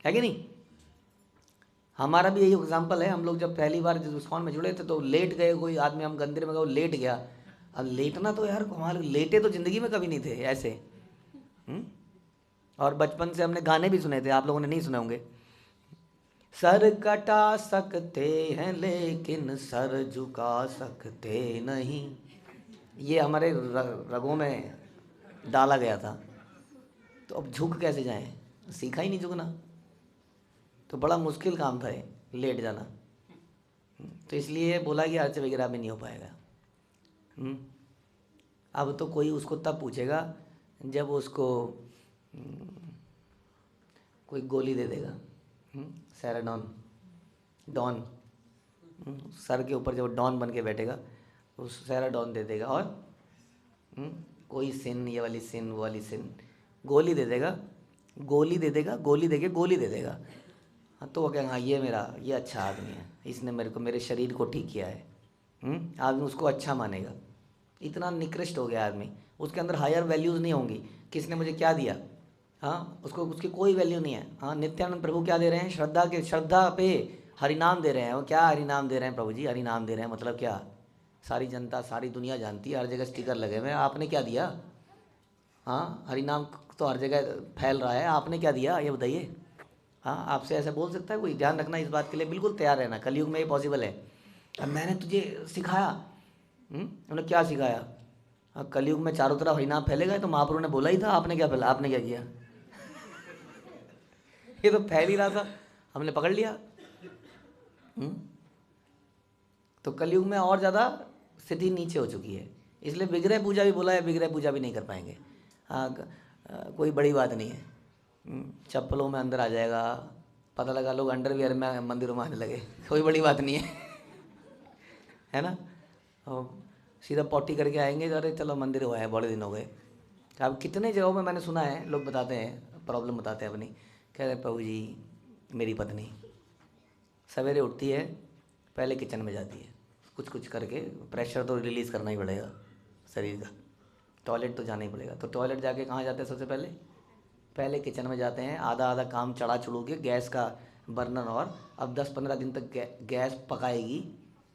है कि नहीं। हमारा भी यही एग्जाम्पल है। हम लोग जब पहली बार इस्कॉन में जुड़े थे तो लेट गए, कोई आदमी हम मंदिर में गए, लेट गया। अब लेटना तो यार हमारे लेटे तो ज़िंदगी में कभी नहीं थे ऐसे। और बचपन से हमने गाने भी सुने थे, आप लोगों ने नहीं सुने होंगे। सर कटा सकते हैं लेकिन सर झुका सकते नहीं, ये हमारे रगों में डाला गया था। तो अब झुक कैसे जाएं, सीखा ही नहीं झुकना, तो बड़ा मुश्किल काम था ये लेट जाना। तो इसलिए बोला कि अर्च वगैरह में नहीं हो पाएगा। अब तो कोई उसको तब पूछेगा जब उसको कोई गोली दे देगा, सेराडॉन डॉन, सर के ऊपर जब डॉन बन के बैठेगा उस सेराडॉन दे देगा, और कोई सिन, ये वाली सिन, वो वाली सिन, गोली दे देगा, गोली दे देगा, गोली देके गोली दे देगा। हाँ, तो वो कहेगा हाँ ये अच्छा आदमी है, इसने मेरे शरीर को ठीक किया है। आदमी उसको अच्छा मानेगा। इतना निकृष्ट हो गया आदमी, उसके अंदर हायर वैल्यूज़ नहीं होंगी, किसने मुझे क्या दिया, हाँ उसको उसकी कोई वैल्यू नहीं है। हाँ, नित्यानंद प्रभु क्या दे रहे हैं, श्रद्धा पे हरिनाम दे रहे हैं। वो क्या हरिनाम दे रहे हैं प्रभु जी, हरिनाम दे रहे हैं मतलब क्या, सारी जनता सारी दुनिया जानती है, हर जगह स्टिकर लगे हुए हैं, आपने क्या दिया। हाँ, हरिनाम तो हर जगह फैल रहा है, आपने क्या दिया ये बताइए। हाँ, आपसे ऐसे बोल सकता है कोई। ध्यान रखना इस बात के लिए, बिल्कुल तैयार रहना, कलयुग में ये पॉसिबल है। अब मैंने तुझे सिखाया, उन्होंने क्या सिखाया। हाँ, कलयुग में चारों तरफ हरिनाम फैलेगा, तो महाप्रभु ने बोला ही था, आपने क्या फैला, आपने क्या किया। ये तो फैल ही रहा था, हमने पकड़ लिया। तो कलयुग में और ज़्यादा स्थिति नीचे हो चुकी है, इसलिए विग्रह पूजा भी बोला है, विग्रह पूजा भी नहीं कर पाएंगे। हाँ, कोई बड़ी बात नहीं है। चप्पलों में अंदर आ जाएगा, पता लगा लोग अंडरवियर में मंदिरों में आने लगे, कोई बड़ी बात नहीं है, है ना। और सीधा पॉटी करके आएंगे, अरे चलो मंदिर हुआ है, बड़े दिन हो गए। अब कितने जगहों में मैंने सुना है, लोग बताते हैं, प्रॉब्लम बताते हैं अपनी, कह रहे प्रभु जी मेरी पत्नी सवेरे उठती है, पहले किचन में जाती है, कुछ कुछ करके, प्रेशर तो रिलीज़ करना ही पड़ेगा शरीर का, टॉयलेट तो जाना ही पड़ेगा। तो टॉयलेट जाके कहाँ जाते हैं सबसे पहले किचन में जाते हैं, आधा आधा काम चढ़ा चढ़ू के गैस का बर्नर, और अब 10-15 दिन तक गैस पकाएगी,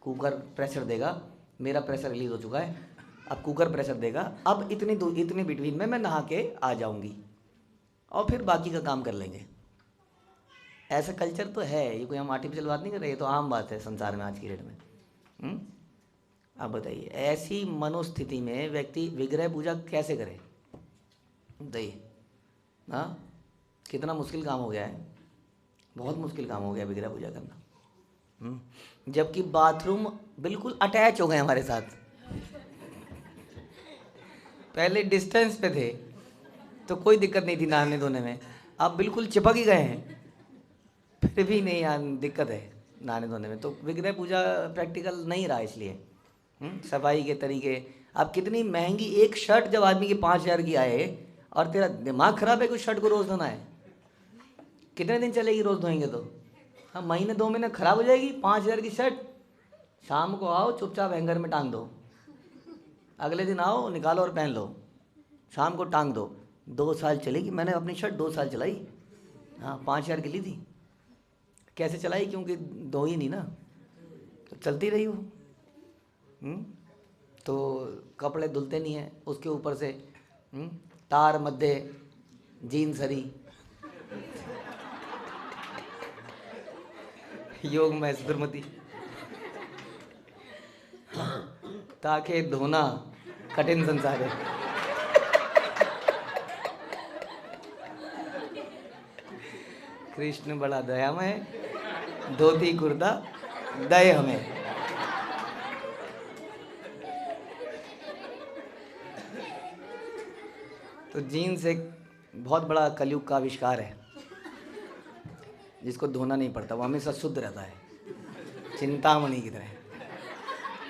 कुकर प्रेशर देगा, मेरा प्रेशर रिलीज़ हो चुका है, अब कुकर प्रेशर देगा, अब इतनी बिटवीन में मैं नहा के आ जाऊंगी, और फिर बाकी का काम कर लेंगे। ऐसा कल्चर तो है, ये कोई हम आर्टिफिशियल बात नहीं कर रहे, ये तो आम बात है संसार में आज की डेट में। अब बताइए, ऐसी मनोस्थिति में व्यक्ति विग्रह पूजा कैसे करे, बताइए। हाँ, कितना मुश्किल काम हो गया है, बहुत मुश्किल काम हो गया विग्रह पूजा करना। जबकि बाथरूम बिल्कुल अटैच हो गए हमारे साथ, पहले डिस्टेंस पे थे तो कोई दिक्कत नहीं थी नहाने धोने में, अब बिल्कुल चिपक ही गए हैं, फिर भी नहीं यार दिक्कत है नहाने धोने में। तो विग्रह पूजा प्रैक्टिकल नहीं रहा, इसलिए सफाई के तरीके। अब कितनी महंगी एक शर्ट जब आदमी की 5,000 की आए, और तेरा दिमाग खराब है, कुछ शर्ट को रोज़ धोना है, कितने दिन चलेगी रोज़ धोएंगे तो। हाँ, महीने 2 महीने ख़राब हो जाएगी। 5,000 की शर्ट, शाम को आओ चुपचाप हैंगर में टांग दो, अगले दिन आओ निकालो और पहन लो, शाम को टांग दो, 2 साल चलेगी। मैंने अपनी शर्ट 2 साल चलाई। हाँ, 5,000 की ली थी, कैसे चलाई, क्योंकि दो ही नहीं ना, तो चलती रही वो। तो कपड़े धुलते नहीं हैं, उसके ऊपर से तार मध्य जीन्स हरी, योग में दुर्मति, ताके धोना कठिन संसार है। कृष्ण बड़ा दयामय, धोती कुर्ता दय हमें। तो जीन्स एक बहुत बड़ा कलयुग का आविष्कार है, जिसको धोना नहीं पड़ता, वो हमेशा शुद्ध रहता है, चिंतामणि की तरह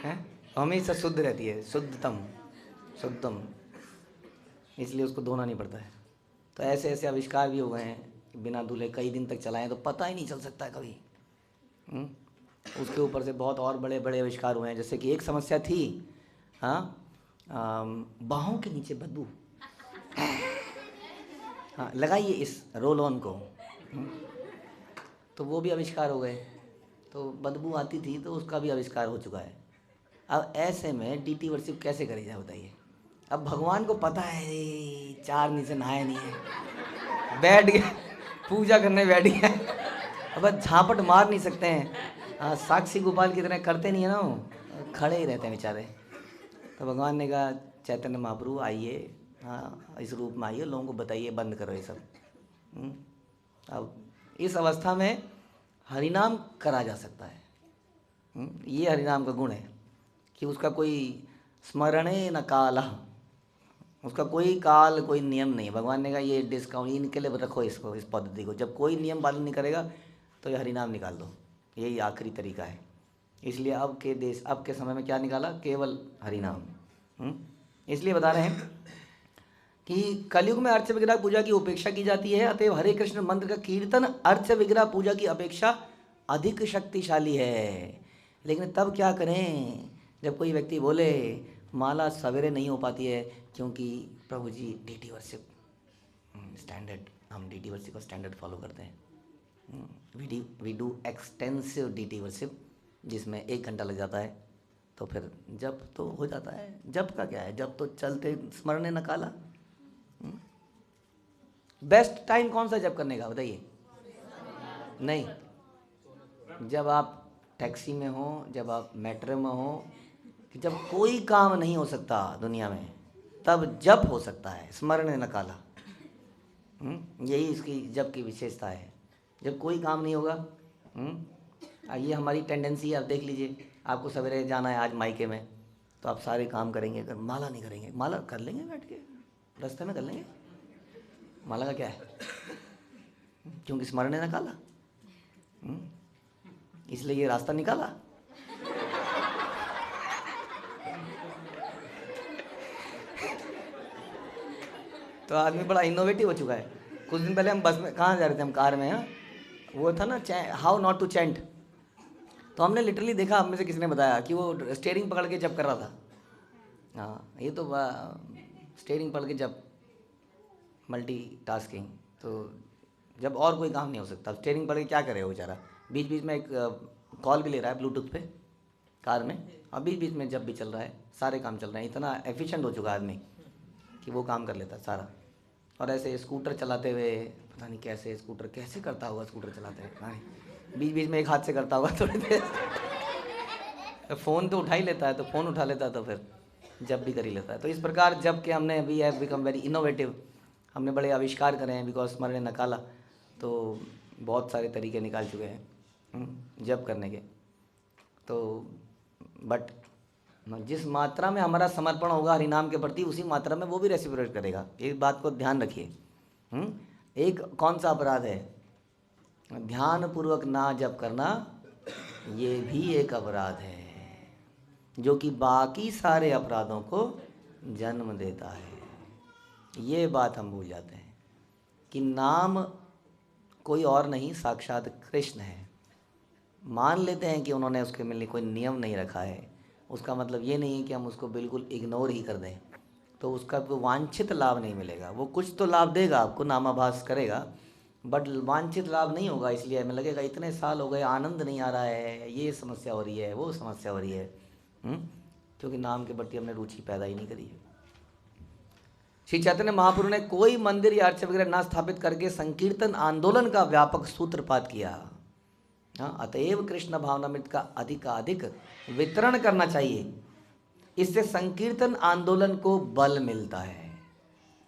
है, हमेशा शुद्ध रहती है, शुद्धतम, इसलिए उसको धोना नहीं पड़ता है। तो ऐसे ऐसे आविष्कार भी हो गए हैं, बिना धुले कई दिन तक चलाएं तो पता ही नहीं चल सकता है कभी। उसके ऊपर से बहुत और बड़े बड़े आविष्कार हुए हैं। जैसे कि एक समस्या थी, बाहों के नीचे बदबू, हाँ लगाइए इस रोल ऑन को, तो वो भी आविष्कार हो गए। तो बदबू आती थी तो उसका भी आविष्कार हो चुका है। अब ऐसे में डीटी वर्शिप कैसे करी जाए बताइए। अब भगवान को पता है 4 दिन से नहाए नहीं है, बैठ गए पूजा करने बैठ गए, अब झापट मार नहीं सकते हैं, साक्षी गोपाल की तरह करते नहीं है ना, वो खड़े ही रहते हैं बेचारे। तो भगवान ने कहा चैतन्य महाप्रभु आइए, हाँ इस रूप में आइए, लोगों को बताइए, बंद करो ये सब। अब इस अवस्था में हरिनाम करा जा सकता है। ये हरिनाम का गुण है कि उसका कोई स्मरणे न काल, उसका कोई काल कोई नियम नहीं। भगवान ने कहा ये डिस्काउंट इनके लिए रखो, इसको इस पद्धति को, जब कोई नियम पालन नहीं करेगा तो ये हरिनाम निकाल दो, यही आखिरी तरीका है। इसलिए अब के समय में क्या निकाला, केवल हरिनाम। इसलिए बता रहे हैं कि कलयुग में अर्च विग्रह पूजा की उपेक्षा की जाती है, अतएव हरे कृष्ण मंत्र का कीर्तन अर्च विग्रह पूजा की अपेक्षा अधिक शक्तिशाली है। लेकिन तब क्या करें जब कोई व्यक्ति बोले माला सवेरे नहीं हो पाती है क्योंकि Prabhu ji deity worship standard, हम डीटी वर्शिप का स्टैंडर्ड फॉलो करते हैं, we do extensive deity worship जिसमें 1 घंटा लग जाता है। तो फिर जब तो हो जाता है, जब का क्या है, जब तो चलते स्मरणे न काला। बेस्ट टाइम कौन सा जब करने का बताइए? नहीं, जब आप टैक्सी में हो, जब आप मेट्रो में हो, कि जब कोई काम नहीं हो सकता दुनिया में, तब जब हो सकता है स्मरण न काला। यही इसकी जब की विशेषता है, जब कोई काम नहीं होगा। ये हमारी टेंडेंसी है। आप देख लीजिए, आपको सवेरे जाना है आज मायके में, तो आप सारे काम करेंगे, अगर माला नहीं करेंगे, माला कर लेंगे बैठ के रास्ते में कर लेंगे, माला का क्या है, क्योंकि स्मरण न काला, इसलिए ये रास्ता निकाला। तो आदमी बड़ा इनोवेटिव हो चुका है। कुछ दिन पहले हम बस में, कहाँ जा रहे थे हम, कार में, हाँ वो था ना हाउ नॉट टू चैंट, तो हमने लिटरली देखा, हम में से किसी ने बताया कि वो स्टेयरिंग पकड़ के जब कर रहा था। हाँ ये तो स्टेयरिंग पकड़ के जब, मल्टी टास्किंग। तो जब और कोई काम नहीं हो सकता, स्टेयरिंग पकड़ के क्या करे वो बेचारा, बीच बीच में एक कॉल भी ले रहा है ब्लूटूथ पे कार में, और बीच बीच में जब भी चल रहा है, सारे काम चल रहे हैं। इतना एफिशिएंट हो चुका है आदमी कि वो काम कर लेता है सारा। और ऐसे स्कूटर चलाते हुए, पता नहीं कैसे स्कूटर कैसे करता होगा, स्कूटर चलाते हुए बीच बीच में एक हाथ से करता होगा थोड़ी देर। फ़ोन तो उठा ही लेता है, तो फ़ोन उठा लेता है तो फिर जब भी कर ही लेता है। तो इस प्रकार जब के हमने अभी हैव बिकम वेरी इनोवेटिव, हमने बड़े आविष्कार करे हैं, बिकॉज स्मरण नकाला, तो बहुत सारे तरीके निकाल चुके हैं जब करने के। तो बट जिस मात्रा में हमारा समर्पण होगा हरिनाम के प्रति, उसी मात्रा में वो भी रेसिप्रोकेट करेगा। एक बात को ध्यान रखिए। एक कौन सा अपराध है, ध्यान पूर्वक ना जप करना, ये भी एक अपराध है जो कि बाकी सारे अपराधों को जन्म देता है। ये बात हम भूल जाते हैं कि नाम कोई और नहीं, साक्षात कृष्ण है। मान लेते हैं कि उन्होंने उसके मिलने कोई नियम नहीं रखा है, उसका मतलब ये नहीं है कि हम उसको बिल्कुल इग्नोर ही कर दें, तो उसका कोई वांछित लाभ नहीं मिलेगा। वो कुछ तो लाभ देगा आपको, नामाभास करेगा, बट वांछित लाभ नहीं होगा। इसलिए हमें लगेगा इतने साल हो गए, आनंद नहीं आ रहा है, ये समस्या हो रही है, वो समस्या हो रही है। क्योंकि नाम के प्रति हमने रुचि पैदा ही नहीं करी है। श्री चैतन्य महाप्रभु ने कोई मंदिर या अर्च वगैरह ना स्थापित करके संकीर्तन आंदोलन का व्यापक सूत्रपात किया। अतएव कृष्ण भावनामृत का अधिकाधिक वितरण करना चाहिए, इससे संकीर्तन आंदोलन को बल मिलता है।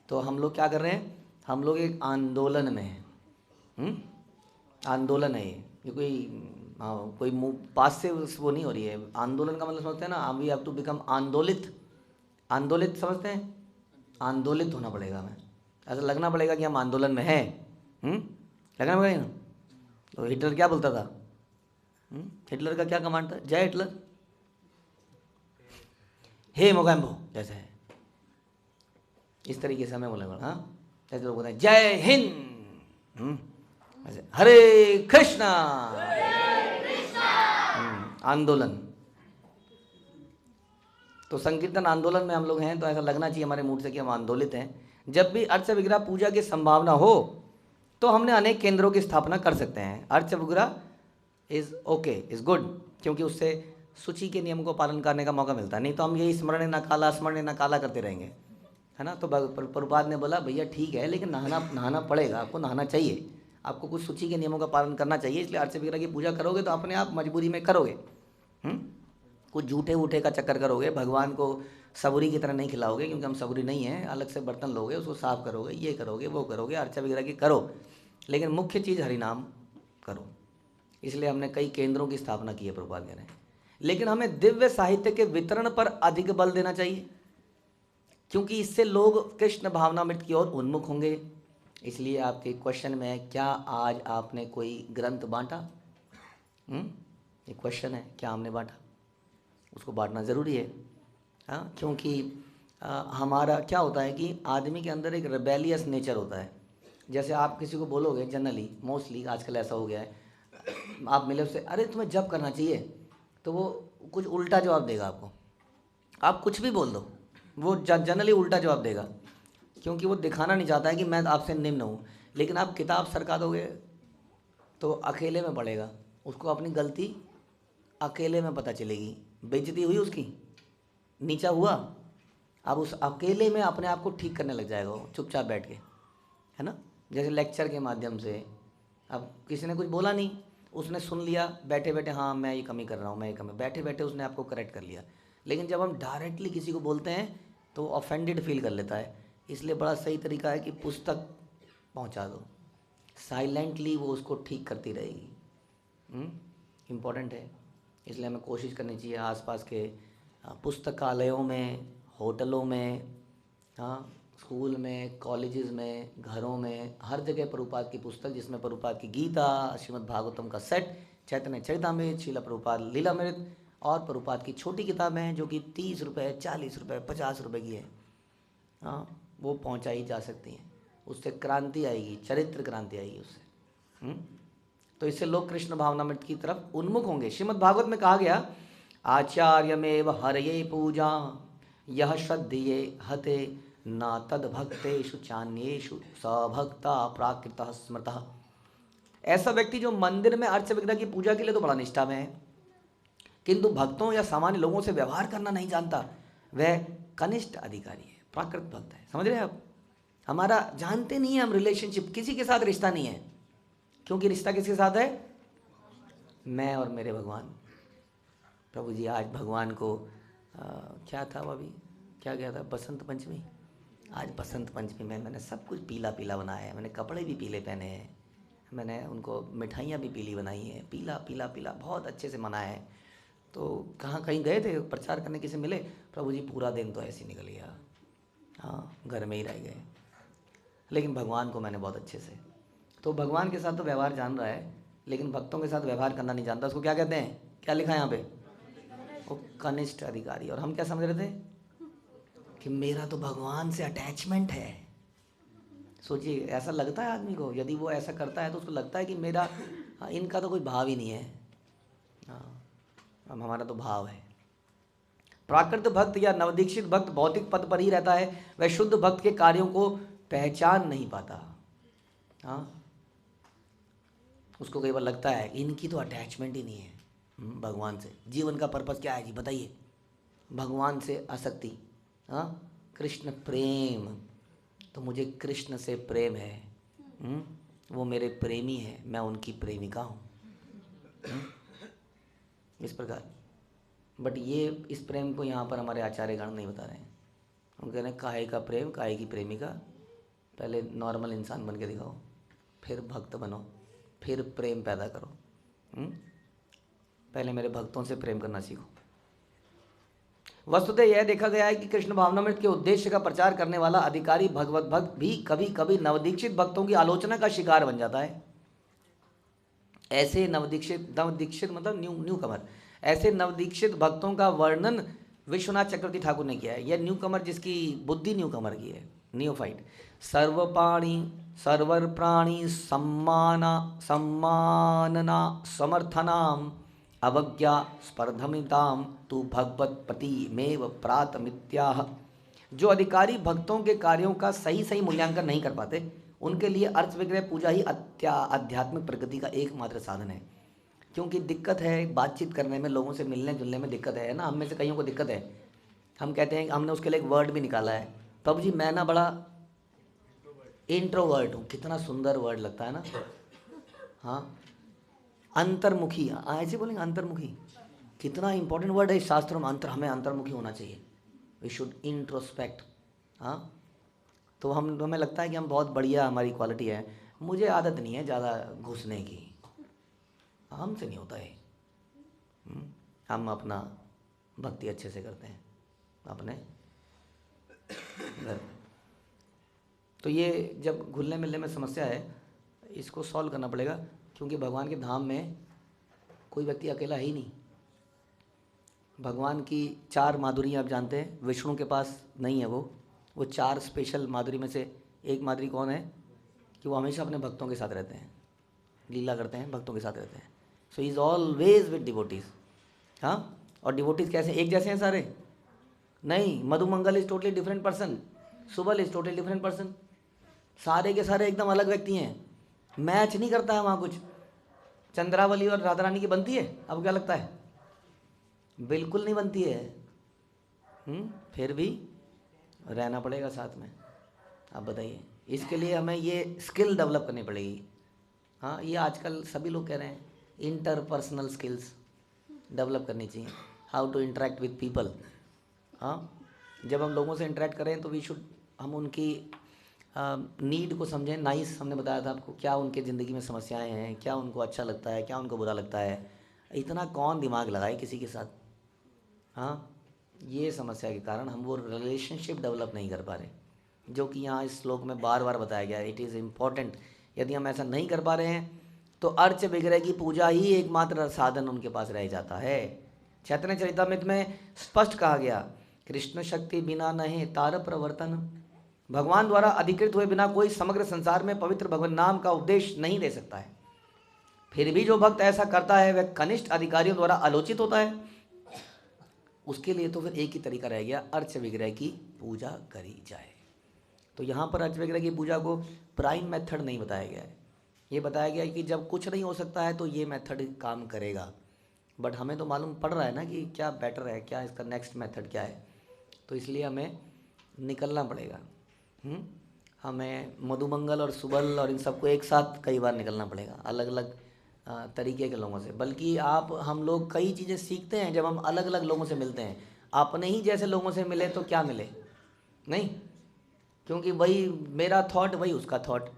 तो हम लोग क्या कर रहे हैं, हम लोग एक आंदोलन में हैं। आंदोलन है ये कोई मुँह पास से वो नहीं हो रही है। आंदोलन का मतलब समझते हैं ना, वी हैव टू बिकम आंदोलित। आंदोलित समझते हैं, आंदोलित होना पड़ेगा हमें, ऐसा लगना पड़ेगा कि हम आंदोलन में हैं। लगना पड़ेगा ना। तो हिटलर क्या बोलता था, हिटलर का क्या कमांड था, जय हिटलर, हे मोगैम्बो, जैसे है इस तरीके से हमें बोलेंगे। हाँ, जैसे लोग बोलते हैं जय हिंद, ऐसे हरे कृष्णा, आंदोलन। तो संकीर्तन आंदोलन में हम लोग हैं, तो ऐसा लगना चाहिए हमारे मूड से कि हम आंदोलित हैं। जब भी अर्च विग्रह पूजा की संभावना हो तो हमने अनेक केंद्रों की स्थापना कर सकते हैं। अर्च विग्रह इज ओके, इज गुड, क्योंकि उससे सूची के नियम को पालन करने का मौका मिलता है। नहीं तो हम यही स्मरण न काला करते रहेंगे, है ना। तो प्रभुपाद ने बोला भैया ठीक है, लेकिन नहाना पड़ेगा, आपको नहाना चाहिए, आपको कुछ सूची के नियमों का पालन करना चाहिए। इसलिए अर्च विग्रह की पूजा करोगे तो अपने आप मजबूरी में करोगे। कुछ झूठे वूठे का चक्कर करोगे, भगवान को सबूरी की तरह नहीं खिलाओगे, क्योंकि हम सबूरी नहीं हैं। अलग से बर्तन लोगे, उसको साफ करोगे, ये करोगे वो करोगे, अर्चा वगैरह की करो, लेकिन मुख्य चीज़ हरिनाम करो। इसलिए हमने कई केंद्रों की स्थापना की है प्रभुपाद ने। लेकिन हमें दिव्य साहित्य के वितरण पर अधिक बल देना चाहिए, क्योंकि इससे लोग कृष्ण भावनामृत की ओर उन्मुख होंगे। इसलिए आपके क्वेश्चन में है, क्या आज आपने कोई ग्रंथ बांटा? ये क्वेश्चन है, क्या हमने बांटा? उसको बांटना ज़रूरी है। हाँ, क्योंकि हमारा क्या होता है कि आदमी के अंदर एक रेबेलियस नेचर होता है। जैसे आप किसी को बोलोगे, जनरली मोस्टली आजकल ऐसा हो गया है, आप मिले उससे, अरे तुम्हें जब करना चाहिए, तो वो कुछ उल्टा जवाब देगा आपको। आप कुछ भी बोल दो, वो जनरली उल्टा जवाब देगा, क्योंकि वो दिखाना नहीं चाहता है कि मैं आपसे निम्न हूँ। लेकिन आप किताब सरका दोगे तो अकेले में पढ़ेगा, उसको अपनी गलती अकेले में पता चलेगी। बेइज्जती हुई उसकी, नीचा हुआ, अब उस अकेले में अपने आप को ठीक करने लग जाएगा वो, चुपचाप बैठ के, है ना। जैसे लेक्चर के माध्यम से, अब किसी ने कुछ बोला नहीं, उसने सुन लिया बैठे बैठे, हाँ मैं ये कमी कर रहा हूँ, मैं ये कमी, बैठे बैठे उसने आपको करेक्ट कर लिया। लेकिन जब हम डायरेक्टली किसी को बोलते हैं तो ऑफेंडेड फील कर लेता है। इसलिए बड़ा सही तरीका है कि पुस्तक पहुँचा दो, साइलेंटली वो उसको ठीक करती रहेगी। इम्पॉर्टेंट है। इसलिए हमें कोशिश करनी चाहिए आसपास के पुस्तकालयों में, होटलों में, हाँ, स्कूल में, कॉलेजेस में, घरों में, हर जगह प्रभुपाद की पुस्तक, जिसमें प्रभुपाद की गीता, श्रीमद् भागवतम का सेट, चैतन्य चरितामृत, श्रील प्रभुपाद लीलामृत और प्रभुपाद की छोटी किताबें हैं जो कि 30 रुपये, 40 रुपये, 50 रुपये की है। हाँ, वो पहुँचाई जा सकती हैं। उससे क्रांति आएगी, चरित्र क्रांति आएगी उससे। तो इससे लोग कृष्ण भावनामृत की तरफ उन्मुख होंगे। श्रीमद् भागवत में कहा गया, आचार्यमेव हरये पूजा यह श्रद्धेये हते न तद भक्तेषु चान्येषु सभक्ता प्राकृतः स्मृतः। ऐसा व्यक्ति जो मंदिर में अर्च विग्रह की पूजा के लिए तो बड़ा निष्ठा में है, किंतु भक्तों या सामान्य लोगों से व्यवहार करना नहीं जानता, वह कनिष्ठ अधिकारी है, प्राकृत भक्त है। समझ रहे हैं आप? हमारा जानते नहीं है हम रिलेशनशिप, किसी के साथ रिश्ता नहीं है, क्योंकि रिश्ता किसके साथ है? मैं और मेरे भगवान। प्रभु जी आज भगवान को क्या था वो, अभी क्या गया था, बसंत पंचमी। आज बसंत पंचमी में मैंने सब कुछ पीला पीला बनाया है, मैंने कपड़े भी पीले पहने हैं, मैंने उनको मिठाइयाँ भी पीली बनाई हैं, पीला पीला पीला बहुत अच्छे से मनाया है। तो कहाँ कहीं गए थे प्रचार करने, किसी मिले? प्रभु जी पूरा दिन तो ऐसे ही निकल गया, हाँ घर में ही रह गए, लेकिन भगवान को मैंने बहुत अच्छे से। तो भगवान के साथ तो व्यवहार जान रहा है, लेकिन भक्तों के साथ व्यवहार करना नहीं जानता। उसको क्या कहते हैं? क्या लिखा है यहाँ पे? वो कनिष्ठ अधिकारी। और हम क्या समझ रहे थे कि मेरा तो भगवान से अटैचमेंट है। सोचिए, ऐसा लगता है आदमी को, यदि वो ऐसा करता है तो उसको लगता है कि मेरा, इनका तो कोई भाव ही नहीं है, हाँ हमारा तो भाव है। प्राकृत भक्त या नवदीक्षित भक्त भौतिक पद पर ही रहता है, वह शुद्ध भक्त के कार्यों को पहचान नहीं पाता। हाँ, उसको कई बार लगता है इनकी तो अटैचमेंट ही नहीं है भगवान से। जीवन का पर्पस क्या है जी बताइए? भगवान से आसक्ति, हाँ, कृष्ण प्रेम, तो मुझे कृष्ण से प्रेम है। वो मेरे प्रेमी है, मैं उनकी प्रेमिका हूँ। इस प्रकार। बट ये इस प्रेम को यहाँ पर हमारे आचार्यगण नहीं बता रहे हैं। हम कह रहे हैं काहे का प्रेम, काहे की प्रेमिका। पहले नॉर्मल इंसान बन के दिखाओ, फिर भक्त बनो, फिर प्रेम पैदा करो। पहले मेरे भक्तों से प्रेम करना सीखो। वस्तुतः यह देखा गया है कि कृष्ण भावनामृत के उद्देश्य का प्रचार करने वाला अधिकारी भगवत भक्त भी कभी कभी नवदीक्षित भक्तों की आलोचना का शिकार बन जाता है। ऐसे नवदीक्षित मतलब न्यू कमर, ऐसे नवदीक्षित भक्तों का वर्णन विश्वनाथ चक्रवर्ती ठाकुर ने किया है। यह न्यू कमर जिसकी बुद्धि न्यू कमर की है, नियोफाइट। सर्वपाणी सर्वर प्राणी सम्मानना समर्थनाम अवज्ञा स्पर्धमिताम तु भगवत पति मेव प्रातमित्याह। जो अधिकारी भक्तों के कार्यों का सही सही मूल्यांकन नहीं कर पाते, उनके लिए अर्थ विग्रह पूजा ही आध्यात्मिक प्रगति का एकमात्र साधन है। क्योंकि दिक्कत है बातचीत करने में, लोगों से मिलने जुलने में दिक्कत है ना। हम में से कईयों को दिक्कत है। हम कहते हैं, हमने उसके लिए एक वर्ड भी निकाला है, प्रभु जी मैं ना बड़ा इंट्रोवर्ट हूँ। कितना सुंदर वर्ड लगता है ना। हाँ, अंतर्मुखी, ऐसे बोलेंगे अंतर्मुखी। कितना इंपॉर्टेंट वर्ड है इस शास्त्रों में। हमें अंतर्मुखी होना चाहिए। We should introspect. हाँ, तो हमें लगता है कि हम बहुत बढ़िया, हमारी क्वालिटी है। मुझे आदत नहीं है ज़्यादा घुसने की, हमसे नहीं होता है। हम अपना भक्ति अच्छे से करते हैं अपने घर। तो ये जब घुलने मिलने में समस्या है, इसको सॉल्व करना पड़ेगा। क्योंकि भगवान के धाम में कोई व्यक्ति अकेला है ही नहीं। भगवान की 4 माधुरी आप जानते हैं, विष्णु के पास नहीं है। वो 4 स्पेशल माधुरी में से एक माधुरी कौन है कि वो हमेशा अपने भक्तों के साथ रहते हैं, लीला करते हैं, भक्तों के साथ रहते हैं। So is always with devotees. हाँ, और डिवोटीज कैसे, एक जैसे हैं सारे? नहीं, Madhumangal is totally different person, Subal is totally different person. सारे के सारे एकदम अलग व्यक्ति हैं। मैच नहीं करता है वहाँ कुछ। चंद्रावली और राधा रानी की बनती है? अब क्या लगता है? बिल्कुल नहीं बनती है। फिर भी रहना पड़ेगा साथ में। आप बताइए, इसके लिए हमें ये स्किल डेवलप करनी पड़ेगी। हाँ, ये आजकल सभी लोग कह रहे हैं इंटरपर्सनल स्किल्स डेवलप करनी चाहिए। How to interact with people. हाँ, जब हम लोगों से इंटरेक्ट करें तो वी शुड, हम उनकी नीड को समझें। नाइस, हमने बताया था आपको, क्या उनके ज़िंदगी में समस्याएं हैं, क्या उनको अच्छा लगता है, क्या उनको बुरा लगता है। इतना कौन दिमाग लगाए किसी के साथ। हाँ, ये समस्या के कारण हम वो रिलेशनशिप डेवलप नहीं कर पा रहे, जो कि यहाँ इस श्लोक में बार बार बताया गया है। It is important. यदि हम ऐसा नहीं कर पा रहे हैं तो अर्च विग्रह की पूजा ही एकमात्र साधन उनके पास रह जाता है। चैतन्य चरितामृत में स्पष्ट कहा गया, कृष्ण शक्ति बिना नहीं तार प्रवर्तन। भगवान द्वारा अधिकृत हुए बिना कोई समग्र संसार में पवित्र भगवान नाम का उपदेश नहीं दे सकता है। फिर भी जो भक्त ऐसा करता है वह कनिष्ठ अधिकारियों द्वारा आलोचित होता है। उसके लिए तो फिर एक ही तरीका रह गया, अर्च विग्रह की पूजा करी जाए। तो यहाँ पर अर्च विग्रह की पूजा को प्राइम मेथड नहीं बताया गया है। ये बताया गया है कि जब कुछ नहीं हो सकता है तो ये मेथड काम करेगा। बट हमें तो मालूम पड़ रहा है ना कि क्या बेटर है, क्या इसका नेक्स्ट मेथड क्या है। तो इसलिए हमें निकलना पड़ेगा। हमें मधुमंगल और सुबल और इन सबको एक साथ कई बार निकलना पड़ेगा, अलग अलग तरीके के लोगों से। बल्कि हम लोग कई चीज़ें सीखते हैं जब हम अलग अलग लोगों से मिलते हैं। अपने ही जैसे लोगों से मिले तो क्या मिले, नहीं, क्योंकि वही मेरा थॉट वही उसका थॉट।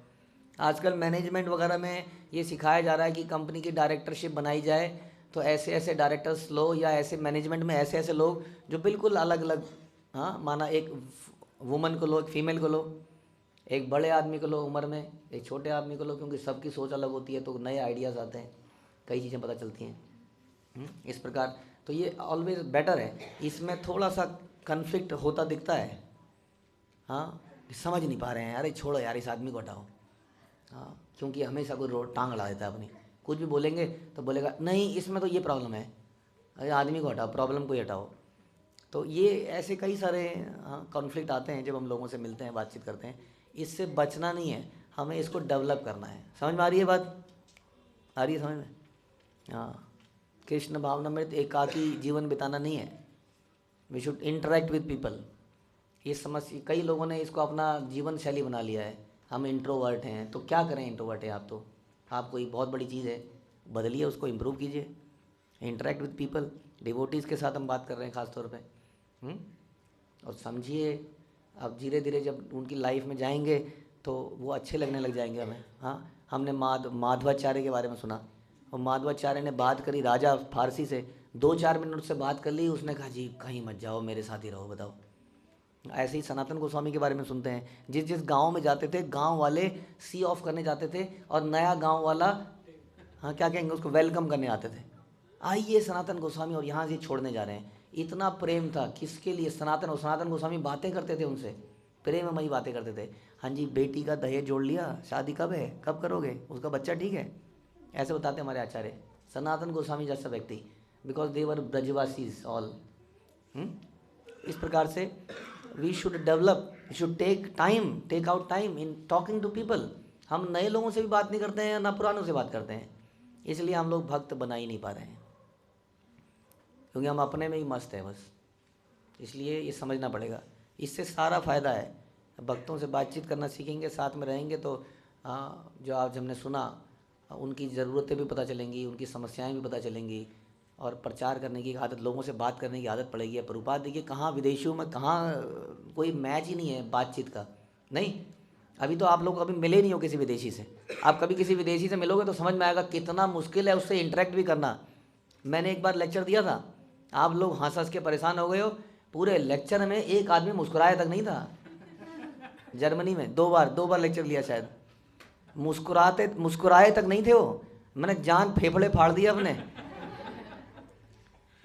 आजकल मैनेजमेंट वगैरह में ये सिखाया जा रहा है कि कंपनी की डायरेक्टरशिप बनाई जाए तो ऐसे ऐसे डायरेक्टर्स लो, या ऐसे मैनेजमेंट में ऐसे ऐसे लोग जो बिल्कुल अलग अलग। हाँ, माना एक वुमन को लो, एक फीमेल को लो, एक बड़े आदमी को लो उम्र में, एक छोटे आदमी को लो, क्योंकि सबकी सोच अलग होती है तो नए आइडियाज़ आते हैं, कई चीज़ें पता चलती हैं। इस प्रकार तो ये ऑलवेज बेटर है। इसमें थोड़ा सा कन्फ्लिक्ट होता दिखता है। हाँ, समझ नहीं पा रहे हैं, अरे छोड़ो यार इस आदमी को हटाओ। हाँ, क्योंकि हमेशा कोई टांग अड़ा देता है अपनी। कुछ भी बोलेंगे तो बोलेगा नहीं इसमें तो ये प्रॉब्लम है, अरे आदमी को हटाओ, प्रॉब्लम को ही हटाओ। तो ये ऐसे कई सारे कॉन्फ्लिक्ट आते हैं जब हम लोगों से मिलते हैं, बातचीत करते हैं। इससे बचना नहीं है, हमें इसको डेवलप करना है। समझ में आ रही है बात? आ रही है समझ में? हाँ, कृष्ण भावनामृत एकाकी जीवन बिताना नहीं है। We should interact with people. ये समस्या, कई लोगों ने इसको अपना जीवन शैली बना लिया है, हम इंट्रोवर्ट हैं तो क्या करें, इंट्रोवर्ट है आप तो, आप कोई बहुत बड़ी चीज़ है, बदलिए उसको, इम्प्रूव कीजिए। इंटरेक्ट विद पीपल, डिवोटीज़ के साथ हम बात कर रहे हैं ख़ास तौर पे, और समझिए अब धीरे धीरे जब उनकी लाइफ में जाएंगे तो वो अच्छे लगने लग जाएंगे हमें। हाँ, हमने माधवाचार्य के बारे में सुना, और माधवाचार्य ने बात करी राजा फारसी से, 2-4 मिनट उससे बात कर ली, उसने कहा जी कहीं मत जाओ, मेरे साथ ही रहो, बताओ। ऐसे ही सनातन गोस्वामी के बारे में सुनते हैं, जिस जिस गांव में जाते थे, गांव वाले सी ऑफ करने जाते थे, और नया गांव वाला, हाँ क्या कहेंगे उसको, वेलकम करने आते थे, आइए सनातन गोस्वामी, और यहाँ से छोड़ने जा रहे हैं। इतना प्रेम था किसके लिए, सनातन, और सनातन गोस्वामी बातें करते थे उनसे, प्रेममयी बातें करते थे। हाँ जी, बेटी का दहेज जोड़ लिया, शादी कब है, कब करोगे, उसका बच्चा ठीक है, ऐसे बताते हमारे आचार्य। सनातन गोस्वामी जैसा व्यक्ति, बिकॉज दे वर ब्रजवासीज ऑल। इस प्रकार से we should develop, we should take out time in talking to people. हम नए लोगों से भी बात नहीं करते हैं, ना पुरानों से बात करते हैं, इसलिए हम लोग भक्त बना ही नहीं पा रहे हैं, क्योंकि हम अपने में ही मस्त हैं बस। इसलिए ये समझना पड़ेगा, इससे सारा फ़ायदा है। भक्तों से बातचीत करना सीखेंगे, साथ में रहेंगे तो जो आज हमने सुना, उनकी ज़रूरतें भी पता चलेंगी, उनकी समस्याएं भी पता चलेंगी, और प्रचार करने की आदत, लोगों से बात करने की आदत पड़ेगी। अब प्रभुपाद देखिए कहाँ विदेशियों में, कहाँ कोई मैच ही नहीं है बातचीत का, नहीं। अभी तो आप लोग कभी मिले नहीं हो किसी विदेशी से, आप कभी किसी विदेशी से मिलोगे तो समझ में आएगा कितना मुश्किल है उससे इंटरेक्ट भी करना। मैंने एक बार लेक्चर दिया था, आप लोग हंस हंस के परेशान हो गए हो, पूरे लेक्चर में एक आदमी मुस्कुराया तक नहीं था। जर्मनी में दो बार लेक्चर लिया शायद, मुस्कुराए तक नहीं थे वो, मैंने जान फेफड़े फाड़ दिया अपने।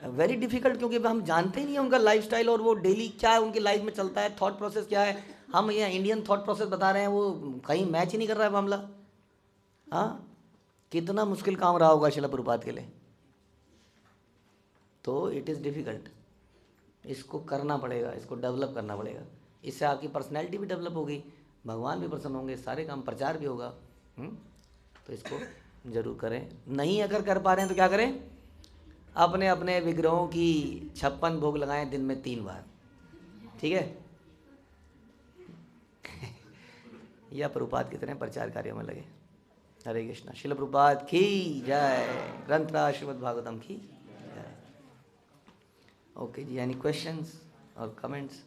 वेरी डिफिकल्ट, क्योंकि हम जानते ही नहीं है उनका लाइफस्टाइल, और वो डेली क्या उनकी लाइफ में चलता है, थॉट प्रोसेस क्या है। हम ये इंडियन थॉट प्रोसेस बता रहे हैं, वो कहीं मैच ही नहीं कर रहा है मामला। हाँ, कितना मुश्किल काम रहा होगा शिला प्रभुपाद के लिए। तो इट इज़ डिफ़िकल्ट, इसको करना पड़ेगा, इसको डेवलप करना पड़ेगा। इससे आपकी पर्सनैलिटी भी डेवलप होगी, भगवान भी प्रसन्न होंगे, सारे काम, प्रचार भी होगा। तो इसको ज़रूर करें। नहीं अगर कर पा रहे हैं तो क्या करें, अपने अपने विग्रहों की 56 भोग लगाएं दिन में 3 बार, ठीक है। या प्रभुपाद की तरह प्रचार कार्यों में लगे। हरे कृष्णा। शिल प्रभुपाद की जय। ग्रंथराज श्रीमद् भागवतम की जय। ओके जी, एनी क्वेश्चंस और कमेंट्स?